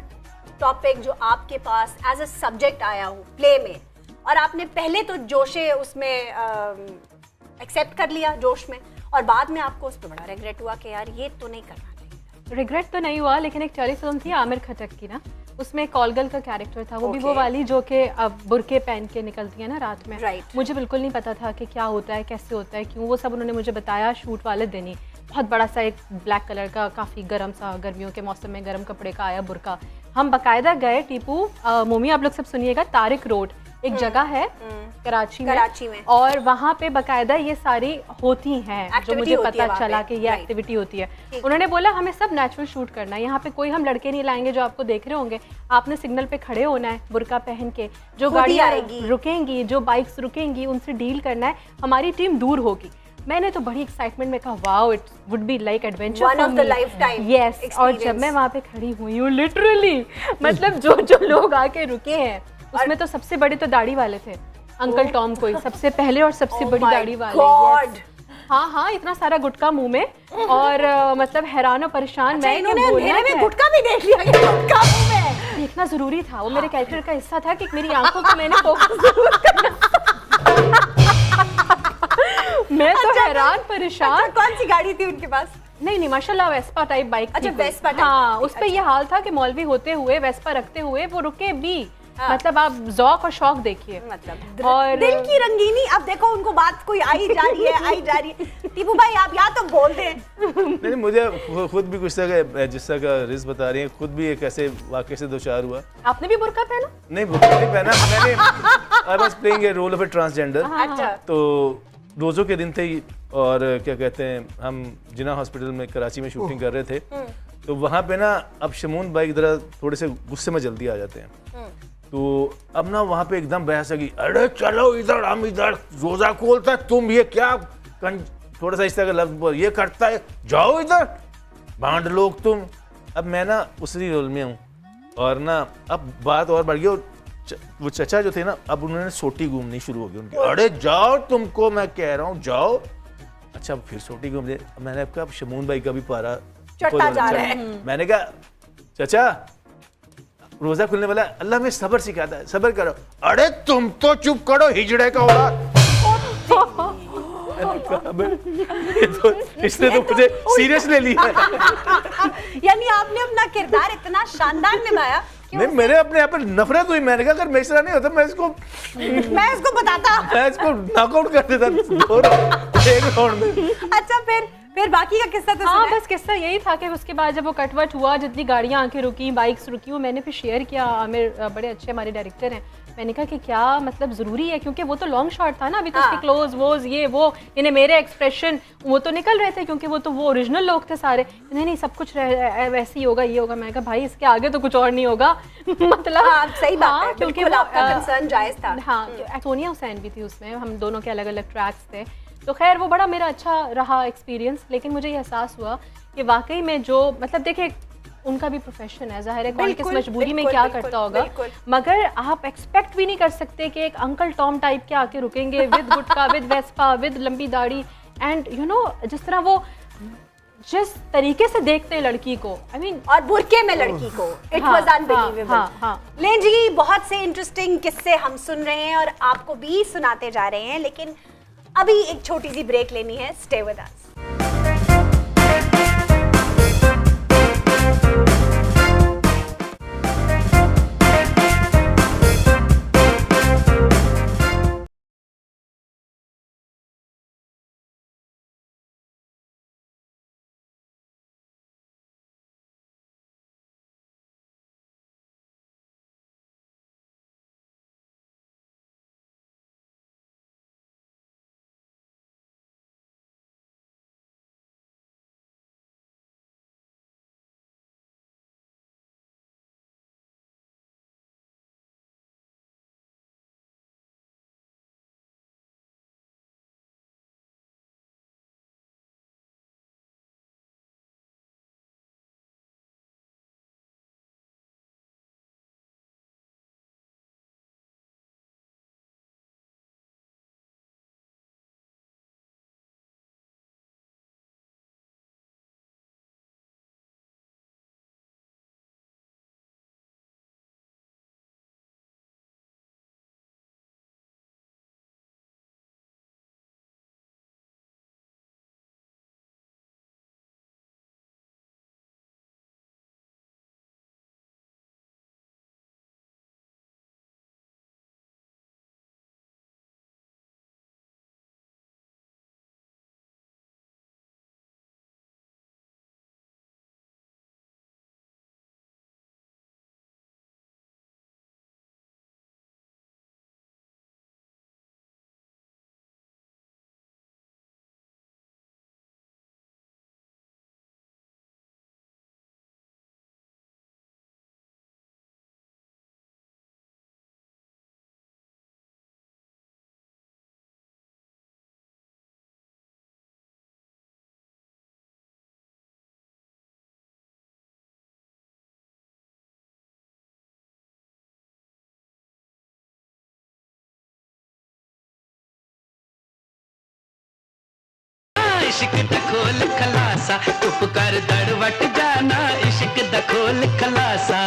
टॉपिक जो आपके पास एज अ सब्जेक्ट आया हो प्ले में और आपने पहले तो जोशे उसमें एक्सेप्ट कर लिया जोश में, और बाद में आपको उस पर बड़ा रिग्रेट हुआ कि यार ये तो नहीं करना चाहिए? रिग्रेट तो नहीं हुआ, लेकिन एक टेलीफिल्म थी आमिर खटक की ना, उसमें कॉलगल का कैरेक्टर था, वो भी वो वाली जो कि बुरके पहन के निकलती है ना रात में। मुझे बिल्कुल नहीं पता था कि क्या होता है, कैसे होता है, क्यों, वो सब उन्होंने मुझे बताया शूट वाले दिन ही। बहुत बड़ा सा एक ब्लैक कलर का काफ़ी गर्म सा, गर्मियों के मौसम में गर्म कपड़े का आया बुरका। हम बाकायदा गए टीपू मोमी, आप लोग सब सुनिएगा, तारिक रोड एक जगह है कराची में, और वहाँ पे बाकायदा ये सारी होती हैं, जो मुझे पता चला कि ये एक्टिविटी होती है। उन्होंने बोला हमें सब नेचुरल शूट करना है, यहाँ पे कोई हम लड़के नहीं लाएंगे जो आपको देख रहे होंगे, आपने सिग्नल पे खड़े होना है बुरका पहन के, जो गाड़ियाँ रुकेंगी, जो बाइक्स रुकेंगी, उनसे डील करना है, हमारी टीम दूर होगी। मैंने तो बड़ी एक्साइटमेंट में कहा wow it would be like adventure for me. Yes, और जब मैं वहाँ पे खड़ी हुई हूँ लिटरली, मतलब जो लोग आके रुके हैं उसमें तो सबसे बड़े तो दाढ़ी वाले थे, अंकल टॉम कोई सबसे पहले और सबसे बड़ी दाढ़ी वाले। हाँ हाँ, इतना सारा गुटखा मुंह में और मतलब हैरान और परेशान। अच्छा, मैं इन्होंने अंधेरे में गुटखा भी देख लिया कि गुटखा मुंह में। देखना जरूरी था, वो मेरे कैरेक्टर का हिस्सा था कि मेरी आंखों को मैंने फोकस जरूर करना। मैं तो हैरान परेशान। अच्छा, कौन सी गाड़ी थी उनके पास? नहीं माशाल्लाह वेस्पा टाइप बाइक। अच्छा, वेस्पा टाइप। हाँ, उस पे ये हाल था कि मौलवी होते हुए वेस्पा रखते हुए वो रुके भी। मतलब आप जौक और शौक देखिए, मतलब और दिल की रंगीनी। अब देखो उनको बात कोई आई जा रही है। टीपू भाई आप या तो बोल दें। नहीं, मुझे खुद भी कुछ तरह जिस तरह का रिज बता रही है, खुद भी एक ऐसे वाकये से दो चार हुआ। आपने भी बुर्का पहना? नहीं, बुर्का नहीं पहना मैंने। I was playing a role of a transgender. अच्छा। तो रोज़ों के दिन थे और क्या कहते हैं, हम जिना हॉस्पिटल में कराची में शूटिंग कर रहे थे। तो वहाँ पे ना अब शमून भाई जरा थोड़े से गुस्से में जल्दी आ जाते हैं। तो अब ना वहाँ पे एकदम बहस लगी, अरे चलो इधर, हम इधर, रोजा खोलता है, तुम ये क्या थोड़ा सा इस तरह का लफ्ज ये करता है, जाओ इधर, भांड लोग तुम। अब मैं ना उसी रोल में हूँ और ना अब बात और बढ़ गई और वो चचा जो थे ना, अब उन्होंने सोटी घूमनी शुरू हो गई उनकी। अरे जाओ, तुमको मैं कह रहा हूँ जाओ। अच्छा, फिर सोटी घूम रहे। मैंने कहा शमून भाई का भी पारा चढ़ता जा रहा है। मैंने कहा चाचा रोजा खुलने वाला, अल्लाह में सब्र सिखाता है, सब्र करो। अरे तुम तो चुप करो, हिजड़े का औलाद। तो इसने तो मुझे सीरियस ले लिया। यानी आपने अपना किरदार इतना शानदार निभाया। नहीं, मेरे अपने आप पर नफरत हुई। मैंने कहा अगर मेरे से नहीं होता मैं इसको बताता, मैं इसको नॉकआउट कर देता एक राउंड में। अच्छा, फिर बाकी का किस्सा तो हाँ, बस किस्सा यही था कि उसके बाद जब वो कटवट हुआ, जितनी गाड़ियाँ आके रुकी, बाइक्स रुकी, वो मैंने फिर शेयर किया। आमिर बड़े अच्छे हमारे डायरेक्टर हैं, मैंने कहा कि क्या मतलब ज़रूरी है, क्योंकि वो तो लॉन्ग शॉट था ना, अभी तो उसके क्लोज वोज ये वो, यानी मेरे एक्सप्रेशन वो तो निकल रहे थे क्योंकि वो तो वो ओरिजिनल लोग थे सारे। नहीं सब कुछ वैसे ही होगा, ये होगा। मैंने कहा भाई इसके आगे तो कुछ और नहीं होगा। मतलब सही बात है, क्योंकि आपका कंसर्न जायज़ था। हाँ, सोनिया हुसैन भी थी उसमें, हम दोनों के अलग अलग ट्रैक्स थे। तो खैर वो बड़ा मेरा अच्छा रहा एक्सपीरियंस। लेकिन मुझे ये एहसास हुआ कि वाकई में जो मतलब देखिए उनका भी प्रोफेशन है, ज़ाहिर है कौन किस मजबूरी में क्या करता होगा, मगर आप एक्सपेक्ट भी नहीं कर सकते कि एक अंकल टॉम टाइप के आके रुकेंगे with gutka, with Vespa, with लंबी दाढ़ी, एंड यू नो जिस तरह वो जिस तरीके से देखते हैं लड़की को, आई मीन और बुरके में लड़की को, इट वाज अनबिलीवेबल। लें जी, बहुत से इंटरेस्टिंग किस्से हम सुन रहे हैं और आपको भी सुनाते जा रहे हैं, लेकिन अभी एक छोटी सी ब्रेक लेनी है। स्टे विद अस। इश्क दा खोल खलासा चुप कर दड़ वट जाना इश्क दा खोल खलासा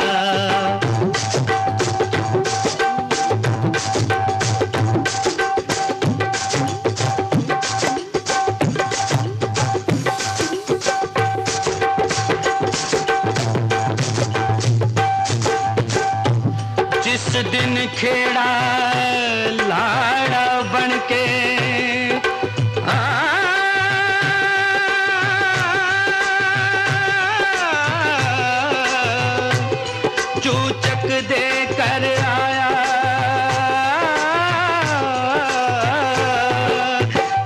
जिस दिन खेड़ा लाड़ा बनके चूचक दे कर आया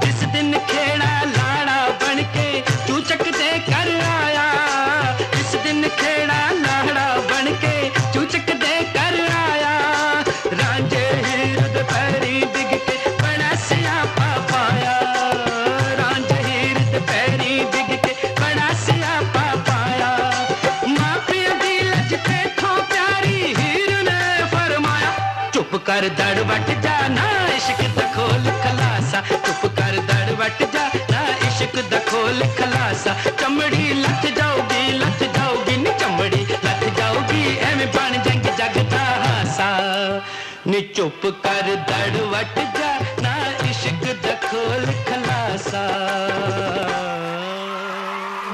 जिस दिन खेड़ा लाड़ा बनके चूचक दे कर आया जिस दिन खेड़ा लाड़ा बनके चूचक दे कर आया रांझे हीर पैरी डिग के बड़ा स्यापा पाया रांझे हीर पैरी डिग के बड़ा स्यापा पाया मां पिया दी लज ते थो प्यारी हीर ने फरमाया चुप कर दड़ वट जाना इश्क दा खोल खलासा चुप कर दड़ वट जाना इश्क दा खोल खलासा चमड़ी लथ जाओगी नी चमड़ी लथ जाओगी एवें बन जंग जग दा हासा नी चुप कर दड़ वट जाना इश्क दा खोल खलासा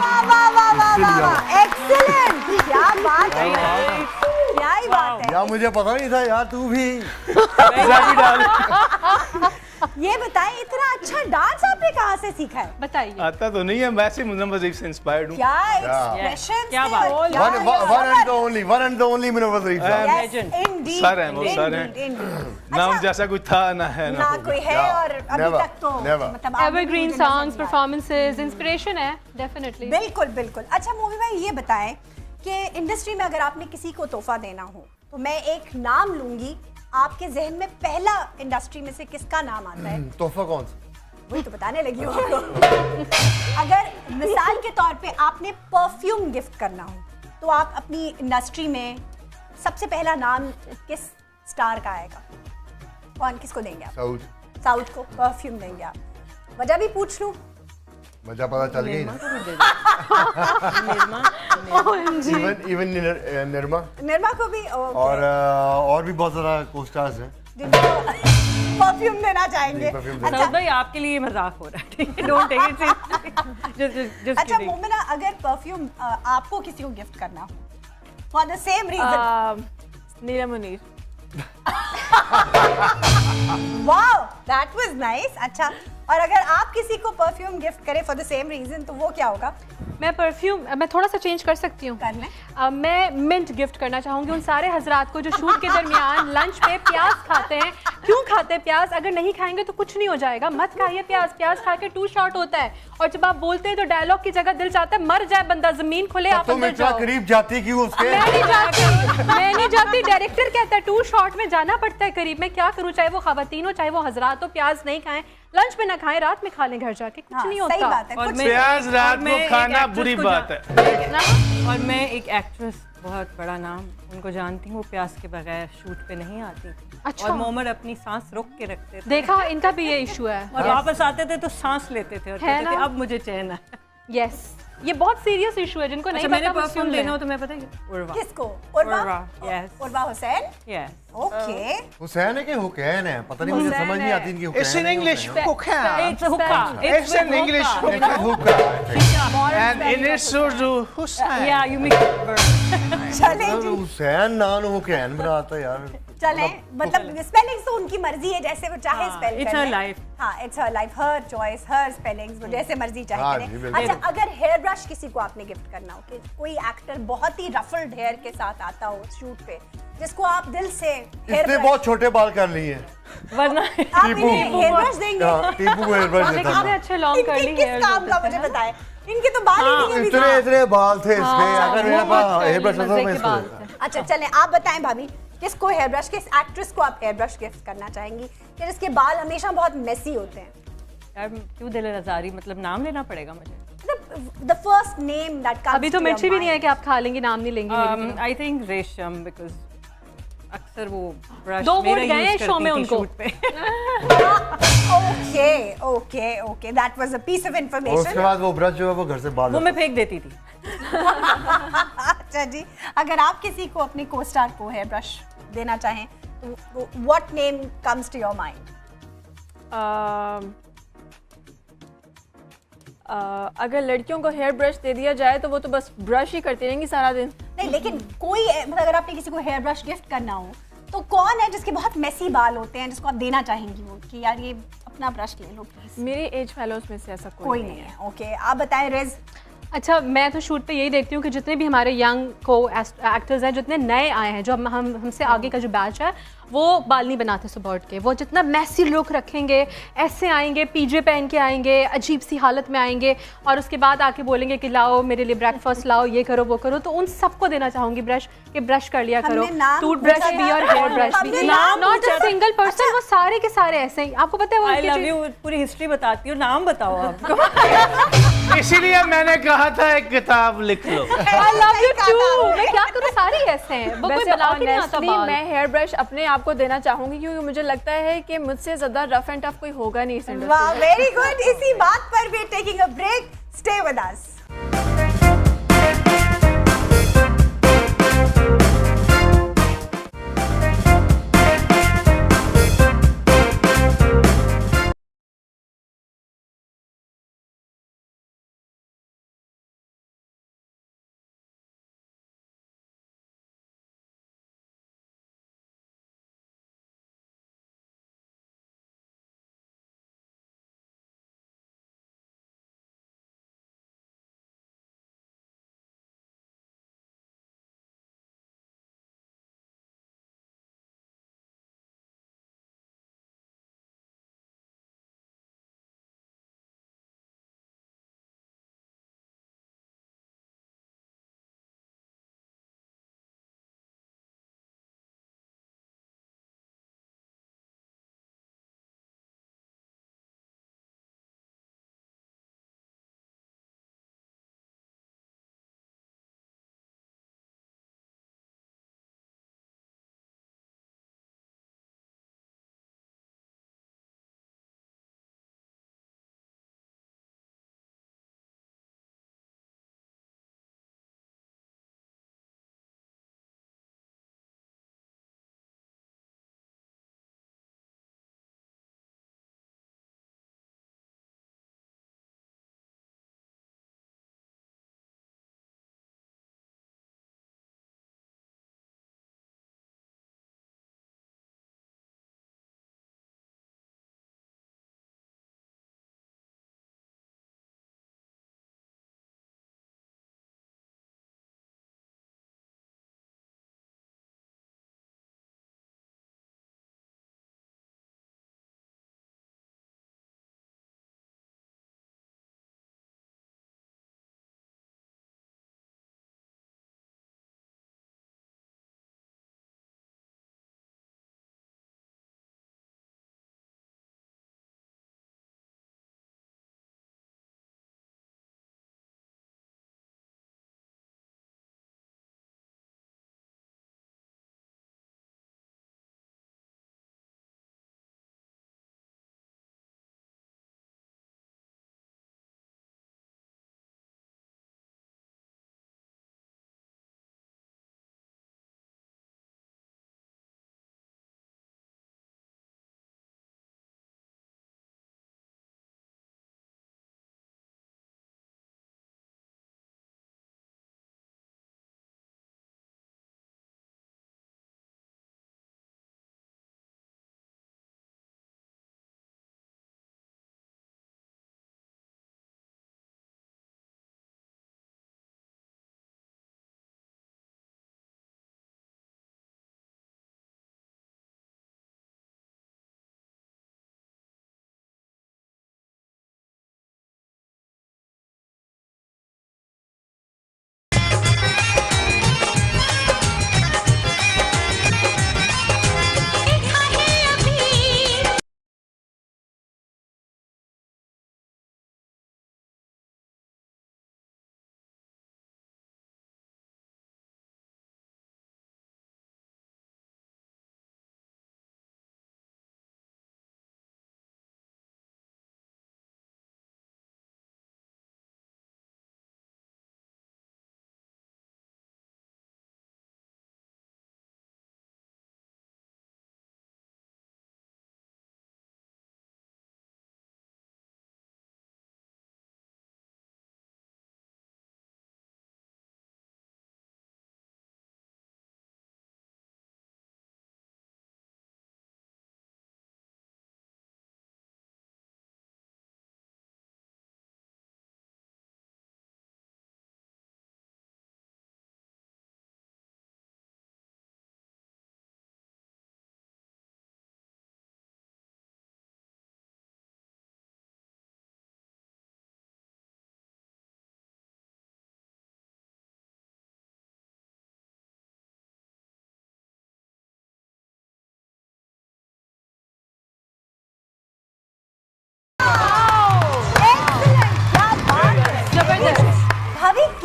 वाह वाह वाह वाह वाह एक्सीलेंट क्या बात है क्या ही बात है यार मुझे पता नहीं था यार तू भी ये बताएं इतना अच्छा डांस आपने कहाँ से सीखा है बताइए। आता तो नहीं है, मैं से मुनव्वर वजीफ से इंस्पायर्ड हूँ। क्या एक्सप्रेशन क्या बात। One and the only Munawwar Wazif साहब। सर हैं वो, सर हैं ना उन जैसा कोई था ना है ना कोई है और अभी तक तो मतलब एवरग्रीन सॉन्ग्स, परफॉर्मेंसेस, इंस्पिरेशन है डेफिनेटली। बिल्कुल बिल्कुल। अच्छा मूवी भाई ये बताएं कि इंडस्ट्री में अगर आपने किसी को तोहफा देना हो तो मैं एक नाम लूंगी, आपके जहन में पहला इंडस्ट्री में से किसका नाम आता है? तोहफा कौन सा? वही तो बताने लगी हूँ आपको। अगर मिसाल के तौर पे आपने परफ्यूम गिफ्ट करना हो तो आप अपनी इंडस्ट्री में सबसे पहला नाम किस स्टार का आएगा? कौन, किसको देंगे आप? साउथ को परफ्यूम देंगे आप? वजह भी पूछ लूं? वजह पता चल गई ना। इवन निर्मा को भी और भी बहुत सारा को-स्टार्स हैं परफ्यूम देना चाहेंगे। अच्छा भाई आपके लिए मजाक हो रहा है, ठीक है, डोंट टेक इट सीरियसली। अच्छा मोमिना, अगर परफ्यूम आपको किसी को गिफ्ट करना हो for the same reason? Neela Muneer. Wow that was nice. अच्छा, और अगर आप किसी को परफ्यूम गिफ्ट करें फॉर द सेम रीजन तो वो क्या होगा? मैं थोड़ा सा चेंज कर सकती हूँ। कर लें। मैं मिंट गिफ्ट करना चाहूँगी उन सारे हजरात को जो शूट के दरमियान लंच पे प्याज खाते हैं। क्यों खाते हैं प्याज? अगर नहीं खाएंगे तो कुछ नहीं हो जाएगा, मत खाइए प्याज। प्याज खा के 2 शॉट होता है और जब आप बोलते हैं तो डायलॉग की जगह दिल चाहता है मर जाए बंदा, जमीन खुले आप अंदर जाओ। करीब जाती क्यों उसके? मैं नहीं जाती, डायरेक्टर कहता है 2 शॉट में जाना पड़ता है करीब। मैं क्या करूँ, चाहे वो खवातीन हो चाहे वो हजरात हो, प्याज नहीं खाएं, लंच में ना खाएं, रात में खा लें घर जाके, कुछ नहीं होता। सही बात है। और प्याज रात को खाना बुरी बात है। और मैं एक एक्ट्रेस, बहुत बड़ा नाम, उनको जानती हूँ, वो प्याज के बगैर शूट पे नहीं आती। अच्छा। और मोमर अपनी सांस रोक के रखते थे। देखा, इनका भी ये इशू है। और वापस आते थे तो सांस लेते थे और कहते थे अब मुझे चैन है। यस, ये बहुत सीरियस इशू है जिनको नहीं पता। मैंने परफ्यूम लेना हो तो मैं पता है उर्वा। किसको? Urwa? Yes. Urwa Hussain? Yes. Okay. Hussain है कि हुकैन है? पता नहीं, मुझे समझ नहीं आती इनकी हुकैन। It's in English hookah. It's hookah. It's in English hookah. And in Urdu Hussein. Yeah, you mix it verb. चले जी, हुसैन नान हुकैन बनाता यार। चले, मतलब स्पेलिंग्स तो उनकी मर्जी है, जैसे वो चाहे स्पेल करें। It's her life. हाँ, it's her life, her choice, her spellings, वो जैसे मर्जी चाहे हाँ, करें। जी, बिल्कुल। अच्छा, अगर हेयर ब्रश किसी को आपने गिफ्ट करना हो कि कोई एक्टर बहुत ही रफल्ड हेयर के साथ आता हो शूट पे, जिसको आप दिल से इसने बहुत छोटे बाल कर लिए हैं, वरना आप इन्हें हेयर ब्रश देंगे? टीपू को हेयर ब्रश देता कितने अच्छे लॉन्ग इनके कर्ली किस हेयर काम का मुझे बताएं? इनके तो बाल ही नहीं है अभी इतने तक। इतने बाल थे इसके, अगर मेरे पास हेयर ब्रश होता मैं इसको देता। अच्छा चलें, आप बताएं भाभी, किसको हेयर ब्रश, किस एक्ट्रेस को आप हेयर ब्रश गिफ्ट करना चाहेंगी कि जिसके बाल हमेशा बहुत मेसी होते हैं? यार क्यों दिल आजारी, मतलब नाम लेना पड़ेगा मुझे। The first name that comes अभी तो to मिर्ची your भी नहीं है mind. कि आप खा लेंगी, नाम नहीं लेंगी। आई थिंक रेशम, बिकॉज अक्सर वो ब्रश 2 वोट मेरा गए यूज शो में करती थी उनको। शूट पे। Okay that was a piece of और उसके इंफॉर्मेशन। बाद वो ब्रश जो है वो घर से बाहर वो मैं फेंक देती थी। अच्छा जी, अगर आप किसी को अपने को स्टार को हेयर ब्रश देना चाहें तो what name comes to your mind? अगर लड़कियों को हेयर ब्रश दे दिया जाए तो वो तो बस ब्रश ही करती रहेंगी सारा दिन। नहीं, लेकिन कोई मतलब अगर आपने किसी को हेयर ब्रश गिफ्ट करना हो तो कौन है जिसके बहुत मेसी बाल होते हैं जिसको आप देना चाहेंगी वो कि यार ये अपना ब्रश ले लो प्लीज? मेरी एज फेलोज में से ऐसा कोई नहीं है। ओके, आप बताएं रेज। अच्छा, मैं तो शूट पे यही देखती हूँ कि जितने भी हमारे यंग को एक्टर्स हैं, जितने नए आए हैं, जो हमसे आगे का जो बैच है, वो बाल नहीं बनाते सुबह उठ के। वो जितना मैसी लुक रखेंगे, ऐसे आएंगे, पीजे पहन के आएंगे, अजीब सी हालत में आएंगे और उसके बाद आके बोलेंगे कि लाओ मेरे लिए ब्रेकफास्ट लाओ, ये करो वो करो। तो उन सबको देना चाहूंगी ब्रश, कि ब्रश कर लिया करो, टूथ ब्रश भी और हेयर ब्रश भी। नॉट अ सिंगल पर्सन, वो सारे के सारे ऐसे ही। आपको पता है वो आई लव यू पूरी हिस्ट्री बताती हूँ, नाम बताओ आप। इसीलिए मैंने कहा था एक किताब लिख लो। I love you too. मैं क्या करूँ, सारे ऐसे हैं, वो कोई वैसे बना के नहीं आता honestly बाल। मैं हेयर ब्रश अपने आप को देना चाहूंगी क्योंकि मुझे लगता है कि मुझसे ज्यादा रफ एंड टफ कोई होगा नहीं इस इंडस्ट्री वाह, वेरी गुड। इसी बात पर we taking a break, stay with us.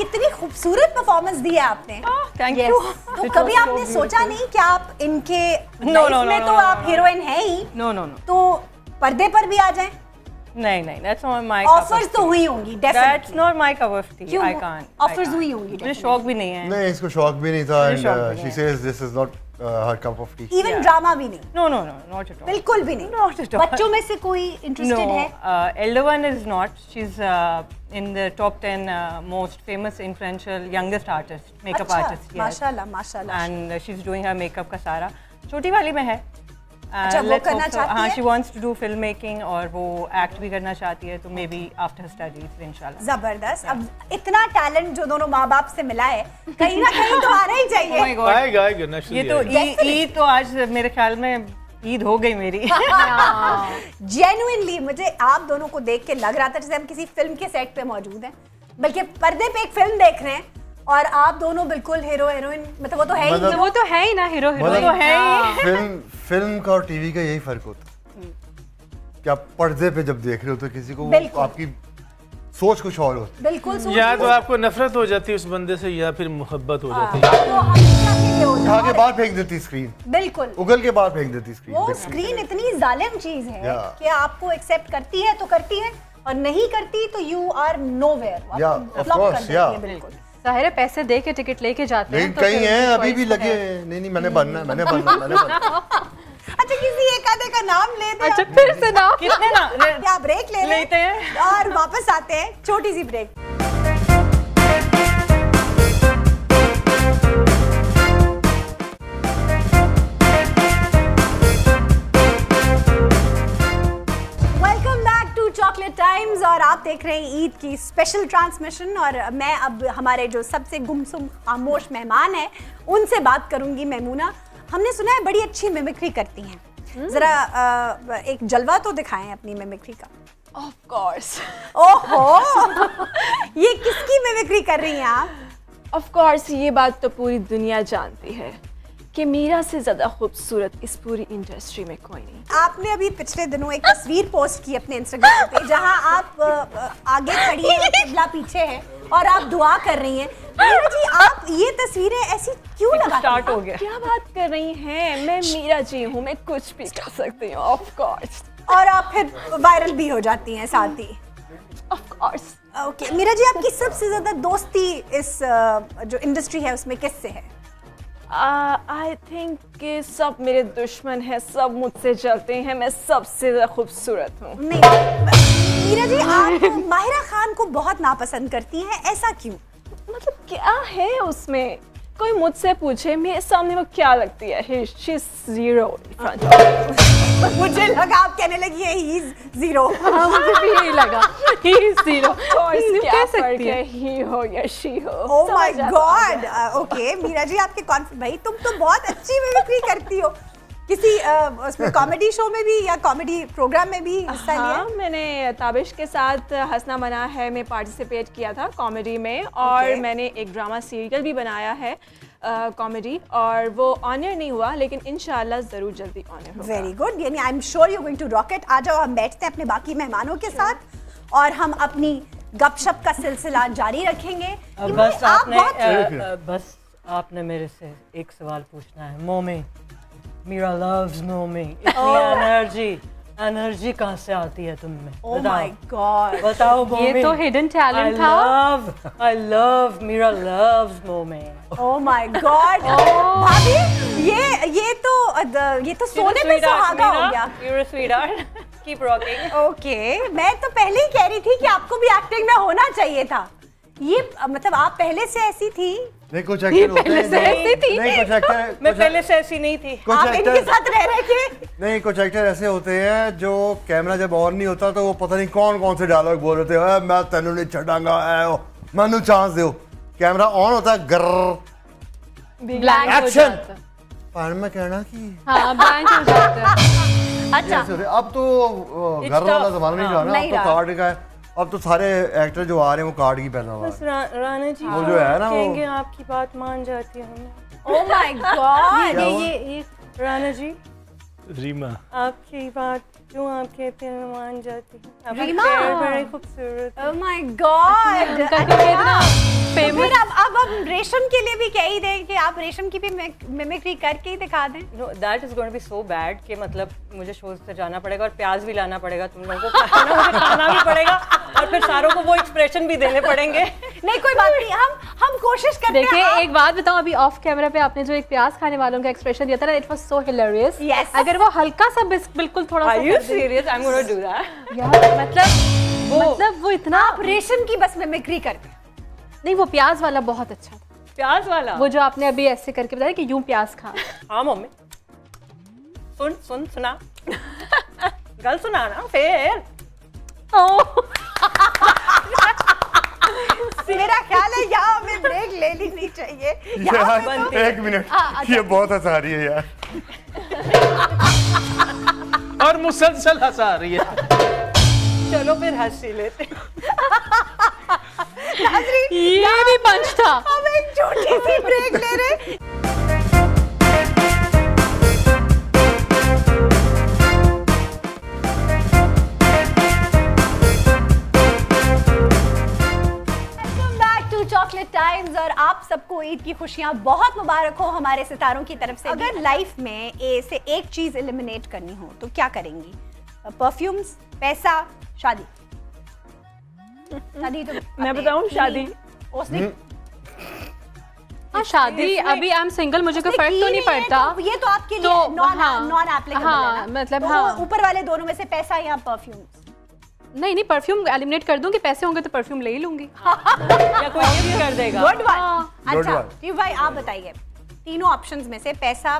कितनी खूबसूरत परफॉर्मेंस दी है आपने। Thank you. तो कभी आपने सोचा नहीं कि आप इनके लाइफ में तो आप हीरोइन है ही, नो तो पर्दे पर भी आ जाएं? नहीं, that's not my ऑफर्स तो हुई होंगी definitely. That's not my cup of tea. I can't. Offers हुई होंगी। मुझे शौक भी नहीं है। नहीं, इसको शौक भी नहीं था and she says this is not her cup of tea. Even drama भी नहीं? No, not at all. बिल्कुल भी नहीं? Not at all. बच्चों में से कोई इंटरेस्टेड है? Elder one is not. She's in the top 10 most famous, influential, youngest artist, makeup artist. Yes. माशाल्लाह। And she's doing her makeup का सारा। छोटी वाली में है। अच्छा, वो करना चाहती है? हाँ, she wants to do film making और वो act भी करना चाहती है, तो maybe after studies इंशाल्लाह। जबरदस्त। अब इतना टैलेंट जो दोनों माँ बाप से मिला है, कहीं ना कहीं तो आना ही चाहिए। Oh my God। आएगा ये तो ईद तो आज मेरे ख्याल में ईद हो गई मेरी। जेन्युइनली मुझे आप दोनों को देख के लग रहा था जैसे हम किसी फिल्म के सेट पे मौजूद हैं, बल्कि पर्दे पे एक फिल्म देख रहे हैं और आप दोनों बिल्कुल हीरो हीरोइन, मतलब वो तो है ही, वो तो है ही ना, हीरो हीरोइन तो है ही। फिल्म का और टीवी का यही फर्क होता है कि आप पर्दे पे जब देख रहे हो तो किसी को आपकी सोच कुछ और होती है। बिल्कुल। या तो आपको नफरत हो जाती है उस बंदे से या फिर मोहब्बत हो जाती है। तो हमेशा के लिए होता उठा है। के बाहर फेंक देती स्क्रीन, बिल्कुल उगल के बाहर फेंक देती स्क्रीन। वो स्क्रीन इतनी जालिम चीज है कि आपको एक्सेप्ट करती है तो करती है और नहीं करती तो यू आर नोवेयर। बिल्कुल सारे पैसे दे के टिकट लेके जाते हैं, तो कहीं हैं अभी भी लगे। नहीं मैंने बनना। अच्छा, किसी एक आधे का नाम ले दे। अच्छा, फिर से नाम कितने ना क्या ब्रेक लेते हैं और वापस आते हैं, छोटी सी break. Welcome back to Chocolate times और आप देख रहे हैं ईद की स्पेशल ट्रांसमिशन। और मैं अब हमारे जो सबसे गुमसुम खामोश मेहमान हैं उनसे बात करूंगी। मैमूना, हमने सुना है बड़ी अच्छी मिमिक्री करती हैं, जरा एक जलवा तो दिखाएं अपनी मिमिक्री का। Of course. ओहो, ये किसकी मिमिक्री कर रही हैं आप? ऑफ कोर्स, ये बात तो पूरी दुनिया जानती है कि मीरा से ज्यादा खूबसूरत इस पूरी इंडस्ट्री में कोई नहीं। आपने अभी पिछले दिनों एक तस्वीर पोस्ट की अपने इंस्टाग्राम पे जहां आप आगे खड़ी हैं, किबला पीछे है और आप दुआ कर रही हैं। मीरा जी, आप ये तस्वीरें ऐसी क्यों लगाती हैं? स्टार्ट हो गया। क्या बात कर रही हैं? मैं मीरा जी हूँ, मैं कुछ भी कर सकती हूँ। Of course. और आप फिर वायरल भी हो जाती हैं साथ ही। Of course. Okay Meera ji, आपकी सबसे ज्यादा दोस्ती इस जो इंडस्ट्री है उसमें किससे है? आई थिंक कि सब मेरे दुश्मन हैं, सब मुझसे जलते हैं, मैं सबसे ज्यादा खूबसूरत हूँ। नहीं मीरा जी, आप माहिरा खान को बहुत नापसंद करती हैं, ऐसा क्यों? मतलब क्या है उसमें? कोई मुझसे पूछे मेरे सामने वो क्या लगती है? She's zero in front of me. मुझे लगा आप कहने लगी है he is zero। मुझे भी यही लगा, he is zero। क्या फर्क है he हो या she हो? Oh my God। Okay Meera ji, आपके कॉन्फिडेंस, भाई तुम तो बहुत अच्छी मिमिक्री करती हो। किसी उसमें कॉमेडी शो में भी या कॉमेडी प्रोग्राम में भी हिस्सा लिया? हाँ, मैंने ताबिश के साथ हंसना मना है में पार्टिसिपेट किया था कॉमेडी में, और मैंने एक ड्रामा सीरियल भी बनाया है कॉमेडी, और वो ऑनर नहीं हुआ लेकिन इंशाल्लाह ज़रूर जल्दी ऑनर होगा। वेरी गुड, यानी I am sure you going to rock it. आ जाओ, हम बैठते हैं अपने बाकी मेहमानों के साथ और हम अपनी गपशप का सिलसिला जारी रखेंगे। बस आपने मेरे से एक सवाल पूछना है। मोमी, मीरा loves मोमी। इतनी एनर्जी कहाँ से आती है तुम में? Oh my God। बताओ मोमी। ये तो हिडन टैलेंट था। I love मीरा loves मोमी। Oh my God। भाभी, ये तो सोने पे सुहागा हो गया। You're a sweetheart। Keep rocking। Okay, मैं तो पहले ही कह रही थी कि आपको भी एक्टिंग में होना चाहिए था। ये मतलब आप पहले से ऐसी थी? नहीं, कुछ एक्टर होते हैं। नहीं, कुछ एक्टर, मैं पहले से ऐसी नहीं थी। आप इनके साथ रह रहे थे? नहीं, कुछ एक्टर ऐसे होते हैं जो कैमरा जब ऑन नहीं होता तो वो पता नहीं कौन कौन से डायलॉग बोल रहे थे। मैं तेनू नहीं छड़ांगा, मैनू चांस दो। कैमरा ऑन होता है, ब्लैंक हो एक्शन। जाता। पर मैं कहना कि हाँ, ब्लैंक हो जाता है। अच्छा, अब तो घर वाला जमाना नहीं रहा ना, अब तो कार्ड का है। अब तो सारे एक्टर जो आ रहे हैं वो कार्ड की पहना हुआ है। राणा जी वो जो है ना, वो कहेंगे आपकी बात मान जाती है हमें। Oh my God। ये राणा जी, रीमा, आपकी बात क्यों आपके पे मान जाती है? रीमा, बड़ी खूबसूरत। ओह माय गॉड, इतना फेमस। अब हम रेशम के लिए भी कह ही दें कि आप रेशम की भी मिमिक्री करके ही दिखा दें। No, that is going to be so bad कि मतलब मुझे शोज से जाना पड़ेगा और प्याज भी लाना पड़ेगा तुम लोगों को, मुझे खाना भी पड़ेगा और फिर सारों को वो एक्सप्रेशन भी देने पड़ेंगे। नहीं कोई बात नहीं, हम कोशिश करते हैं। देखिए एक बात बताऊं, अभी ऑफ कैमरा पे आपने जो एक प्याज खाने वालों का एक्सप्रेशन दिया था ना, it was so hilarious. Yes. अगर वो हल्का सा बिल्कुल थोड़ा सा Are you serious? I'm going to do that. यार मतलब वो इतना आप रेशम की बस मिमिक्री करते हैं। नहीं, वो प्याज वाला बहुत अच्छा था। प्याज वाला वो जो आपने अभी ऐसे करके बताया कि यूं प्याज खा। हाँ मम्मी, सुना गल सुना ना फिर। मेरा ख्याल है यहाँ हमें ब्रेक ले लेनी चाहिए। यार एक मिनट, ये बहुत हंसा रही है यार। और मुसलसल हंसा रही है। चलो फिर हंस ही लेते। ये भी पंच था। हम एक छोटी सी ब्रेक ले रहे। चॉकलेट टाइम्स, और आप सबको ईद की खुशियां बहुत मुबारक हो हमारे सितारों की तरफ से। अगर लाइफ में से एक चीज एलिमिनेट करनी हो तो क्या करेंगी? परफ्यूम्स, पैसा, शादी? शादी तो मैं बताऊं, शादी। उसने हाँ शादी, अभी आई एम सिंगल, मुझे कोई फर्क तो नहीं पड़ता। तो ये तो आपके लिए नॉन एप्लीकेबल है ना? मतलब तो ऊपर वाले दोनों में से पैसा या परफ्यूम्स? नहीं, परफ्यूम एलिमिनेट कर दूंगी, पैसे होंगे तो परफ्यूम ले ही लूंगी। या कोई गिफ्ट कर देगा। Good one. अच्छा क्यों भाई, आप बताइए तीनों ऑप्शंस में से पैसा,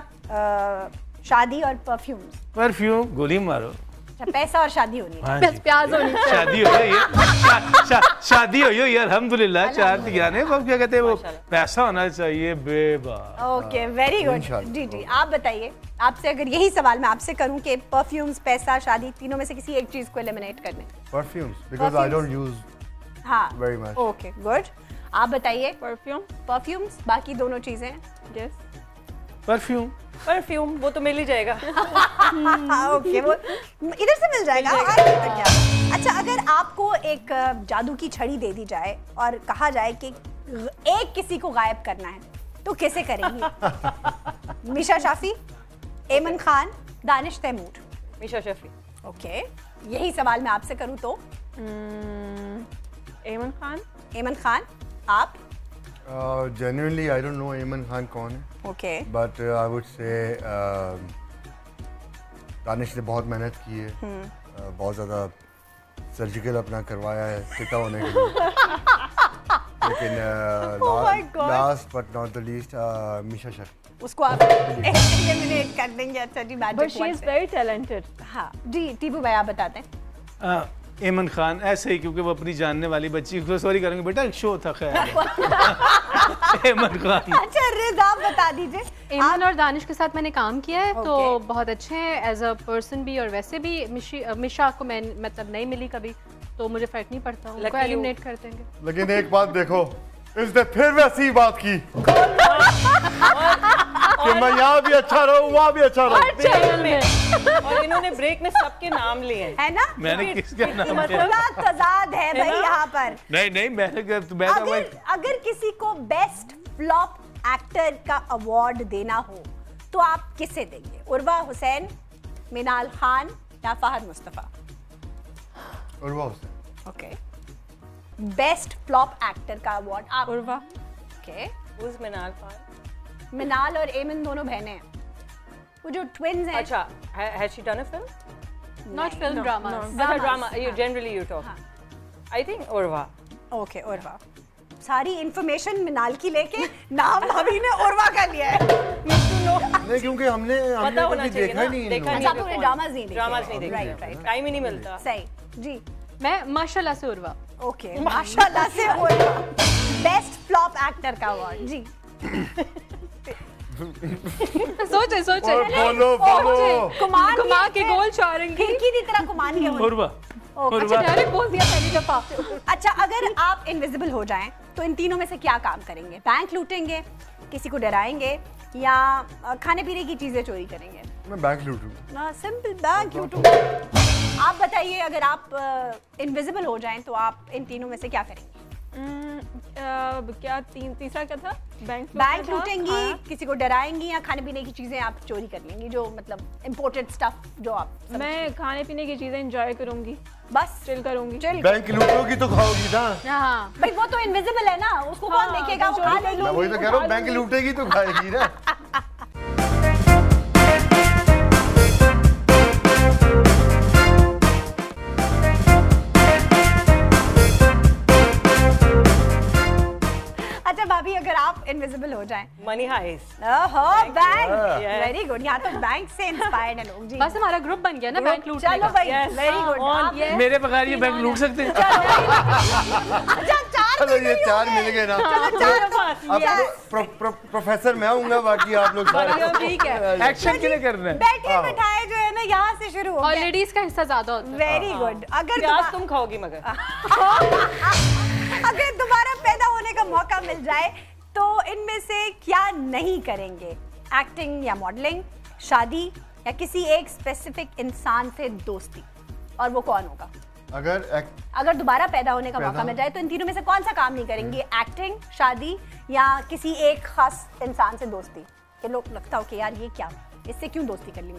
शादी और परफ्यूम्स। परफ्यूम गोली मारो। अच्छा, पैसा और शादी होनी है। बस प्याज होनी चाहिए। शादी हो ये शादी हो ये अल्हम्दुलिल्लाह। चार दियाने वो क्या कहते हैं, वो पैसा होना चाहिए बेबा। Okay, very good. जी जी, आप बताइए, आपसे अगर यही सवाल मैं आपसे करूं कि परफ्यूम्स, पैसा, शादी, तीनों में से किसी एक चीज को एलिमिनेट करने। Perfumes, because I don't use हाँ वेरी मच। ओके गुड, आप बताइए। परफ्यूम्स, बाकी दोनों चीजें। यस, परफ्यूम वो तो मिल ही जाएगा। ओके, वो इधर से मिल जाएगा। क्या? अच्छा, अगर आपको एक जादू की छड़ी दे दी जाए और कहा जाए कि एक किसी को गायब करना है तो कैसे करेंगी? मिशा शाफी, एमन खान, दानिश तैमूर? मिशा शफी। ओके, यही सवाल मैं आपसे करूं तो? एमन खान। एमन खान, आप? Genuinely, I don't know एमन खान कौन है। Okay. But I would say Danish ने बहुत मेहनत की है, बहुत ज़्यादा सर्जिकल अपना करवाया है फिटा होने के लिए। लेकिन last but not the least Misha Shafi, उसको आप एलिमिनेट कर देंगे। अच्छा जी, magic. But she is very talented. हाँ जी, टीबू भाई आप बताते हैं। एमन खान ऐसे ही, क्योंकि वो अपनी जानने वाली बच्ची को सॉरी करेंगे बेटा, एक शो था खैर। एमन खान। अच्छा रिज़, आप बता दीजिए। एमन और दानिश के साथ मैंने काम किया है तो बहुत अच्छे हैं एज अ पर्सन भी, और वैसे भी मिशा को मैं मतलब नहीं मिली कभी, तो मुझे फर्क नहीं पड़ता, उनको एलिमिनेट कर देंगे। लेकिन एक बात देखो, इसने फिर वैसी बात की कि मैं यहाँ भी अच्छा रहूँ, वहाँ भी अच्छा रहूँ। और इन्होंने ब्रेक में सबके नाम लिए है ना? मैंने किसका नाम लिया? तजाद है भाई यहाँ पर। नहीं मैंने अगर किसी को बेस्ट फ्लॉप एक्टर का अवार्ड देना हो तो आप किसे देंगे? उर्वा हुसैन, मिनाल खान या Fahad Mustafa? Urwa Hussain. Okay, best flop actor का अवार्ड आप? उर्वा। Okay, Who's Minal Khan? मिनाल और एमन दोनों बहनें हैं, वो जो ट्विन्स हैं। अच्छा, has she done a film? Not film, drama. अच्छा, drama. Generally you talk. I think Urwa. Okay, Urwa. सारी इंफॉर्मेशन मिनाल की लेके नाम भाभी ने उर्वा का लिया है। नहीं, क्योंकि हमने कभी देखा ही नहीं। अच्छा, आपने ड्रामास नहीं देखे? ड्रामास नहीं देखे। राइट, टाइम ही नहीं मिलता। सही जी। मैं माशाल्लाह से उर्वा। ओके, माशाल्लाह से उर्वा। बेस्ट फ्लॉप एक्टर का अवार्ड जी। सोचे कुमार के गोल चारेंगे, खिड़की की तरह कुमार के उर्वा। अच्छा, डायरेक्ट बोल दिया पहली दफा। अच्छा, अगर आप इनविजिबल हो जाएं तो इन तीनों में से क्या काम करेंगे? बैंक लूटेंगे, किसी को डराएंगे, या खाने पीने की चीजें चोरी करेंगे? मैं बैंक लूटूंगा। सिंपल बैंक लूटूंगा। आप बताइए अगर आप इनविजिबल हो जाएं तो आप इन तीनों में से क्या करेंगे? क्या तीसरा क्या था? बैंक लूटेंगी, किसी को डराएंगी या खाने पीने की चीजें आप चोरी कर लेंगी, जो मतलब इम्पोर्टेड स्टफ जो आप? मैं खाने पीने की चीजें एंजॉय करूंगी, बस चिल करूंगी। बैंक लूटोगी तो खाओगी ना। हाँ भाई, वो तो इनविजिबल है ना, उसको कौन देखेगा? वो खा ले। मैं वही तो कह रहा हूँ, बैंक लूटेगी तो खाएगी ना। अच्छा भाभी, अगर आप इनविजिबल हो जाएं? Money heist. ओहो, बैंक, वेरी गुड। यहाँ तो बैंक से इंस्पायर्ड है लोग जी। बस हमारा ग्रुप बन गया ना बैंक लूटने का। चलो भाई, वेरी गुड। मेरे बगैर ये बैंक लूट सकते हैं? चलो ये 4 मिल गए ना। अब प्रोफेसर मैं हूँगा, बाकी आप लोग ठीक है। एक्शन के लिए करना है। बैठे बिठाए जो है ना, यहाँ से शुरू हो और लेडीज का हिस्सा ज्यादा होता है। Very good. अगर तुम खाओगी मगर अगर दोबारा पैदा होने का मौका मिल जाए तो इनमें से क्या नहीं करेंगे? एक्टिंग या मॉडलिंग, शादी या किसी एक स्पेसिफिक इंसान से दोस्ती? और वो कौन होगा? अगर दोबारा पैदा होने का मौका मिल जाए तो इन तीनों में से कौन सा काम नहीं करेंगे? एक्टिंग, शादी या किसी एक खास इंसान से दोस्ती? कि लोग लगता हो कि यार ये क्या, इससे क्यों दोस्ती कर ली?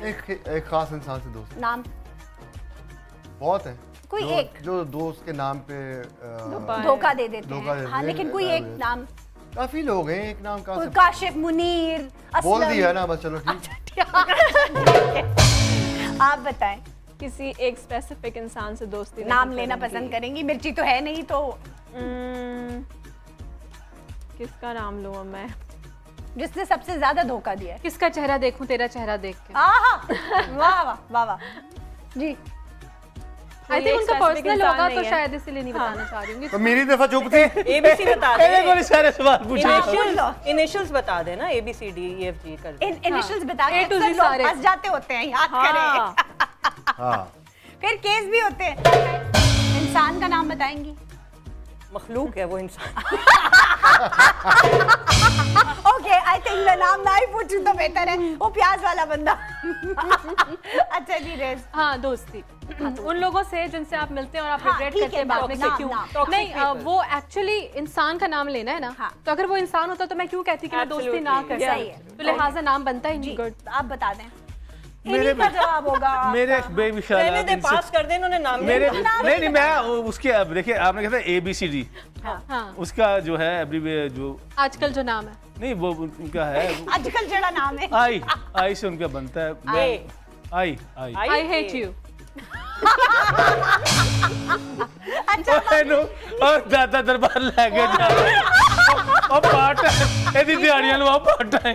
एक खास इंसान से दोस्ती। नाम बहुत है, कोई एक जो दोस्त के नाम पे धोखा दे देते हैं। हाँ, लेकिन कोई एक नाम। काफी लोग हैं, एक नाम का काशिफ, मुनीर, बोल दिया ना बस। चलो ठीक। आप बताएं। किसी एक स्पेसिफिक इंसान से दोस्ती नाम लेना पसंद करेंगी? मिर्ची तो है नहीं तो किसका नाम लूं मैं? जिसने सबसे ज्यादा धोखा दिया है। किसका चेहरा देखूं तेरा चेहरा देख के? वाह वाह वाह वाह जी। आई थिंक उनका पर्सनल होगा तो शायद इसीलिए नहीं बताना चाह रही हूँ। तो मेरी दफा चुप थी। एबीसी बता दे। मेरे को सारे सवाल पूछे। इनिशियल्स बता देना, ABCDEFG कर दे। इनिशियल्स बता के अक्सर लोग फंस जाते होते हैं, याद करें। हाँ। फिर केस भी होते हैं। इंसान का नाम बताएंगी? मखलूक है वो इंसान। ओके, आई थिंक मैं नाम ना ही पूछूं तो बेहतर है। वो प्याज वाला बंदा। अच्छा जी रेज। हाँ, दोस्ती उन लोगों से जिनसे आप मिलते हैं और आप रिग्रेट करते हैं बाद में कि क्यों नहीं। वो एक्चुअली इंसान का नाम लेना है ना, तो अगर वो इंसान होता तो मैं क्यों कहती कि मैं दोस्ती ना कर सकती? तो लिहाजा नाम बनता ही नहीं। गुड, आप बता दें। मेरे जवाब होगा मेरे बेविशाल पास कर दें उन्होंने नाम। मेरे नहीं मैं उसके, अब देखिए आपने कहा था ABCD, उसका जो है एवरीवे जो आजकल जो नाम है, नहीं वो उनका है आजकल जड़ा नाम है। आई से उनका बनता है। I hate you. और दादा दरबार ले गए जा और पार्ट है दी दिहाड़ियां लो पार्ट है।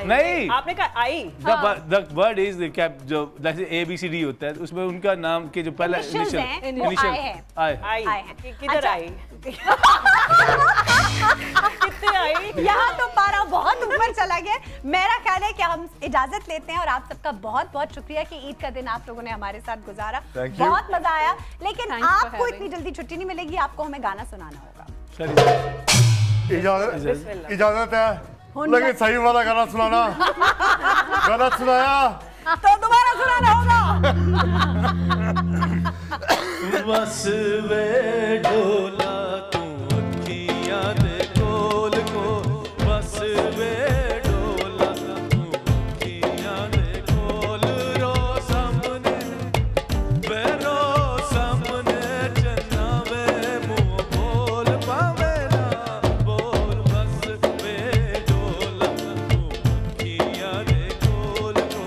नहीं, आपने कहा आई। The word is the cap जो जैसे ABCD होता है उसमें उनका नाम के जो पहला इनिशियल आई किधर आई? कितने आई? यहाँ तो पारा बहुत ऊपर चला गया। मेरा ख्याल है कि हम इजाजत लेते हैं और आप सबका बहुत बहुत शुक्रिया कि ईद का दिन आप लोगों ने हमारे साथ गुजारा। बहुत मजा आया, लेकिन आपको इतनी जल्दी छुट्टी नहीं मिलेगी, आपको हमें गाना सुनाना होगा। इजाजत है, लेकिन सही वाला गाना सुनाना। गलत सुनाया तो दोबारा सुनाना होगा। बस वे डोला तू अखियां दे कोल को, बस वे डोला तू अखियां दे कोल, रो सामने वे रो सामने चन्ना वे मुंह बोल पावे ना बोल, बस वे डोला तू अखियां दे कोल को।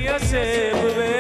सेब वे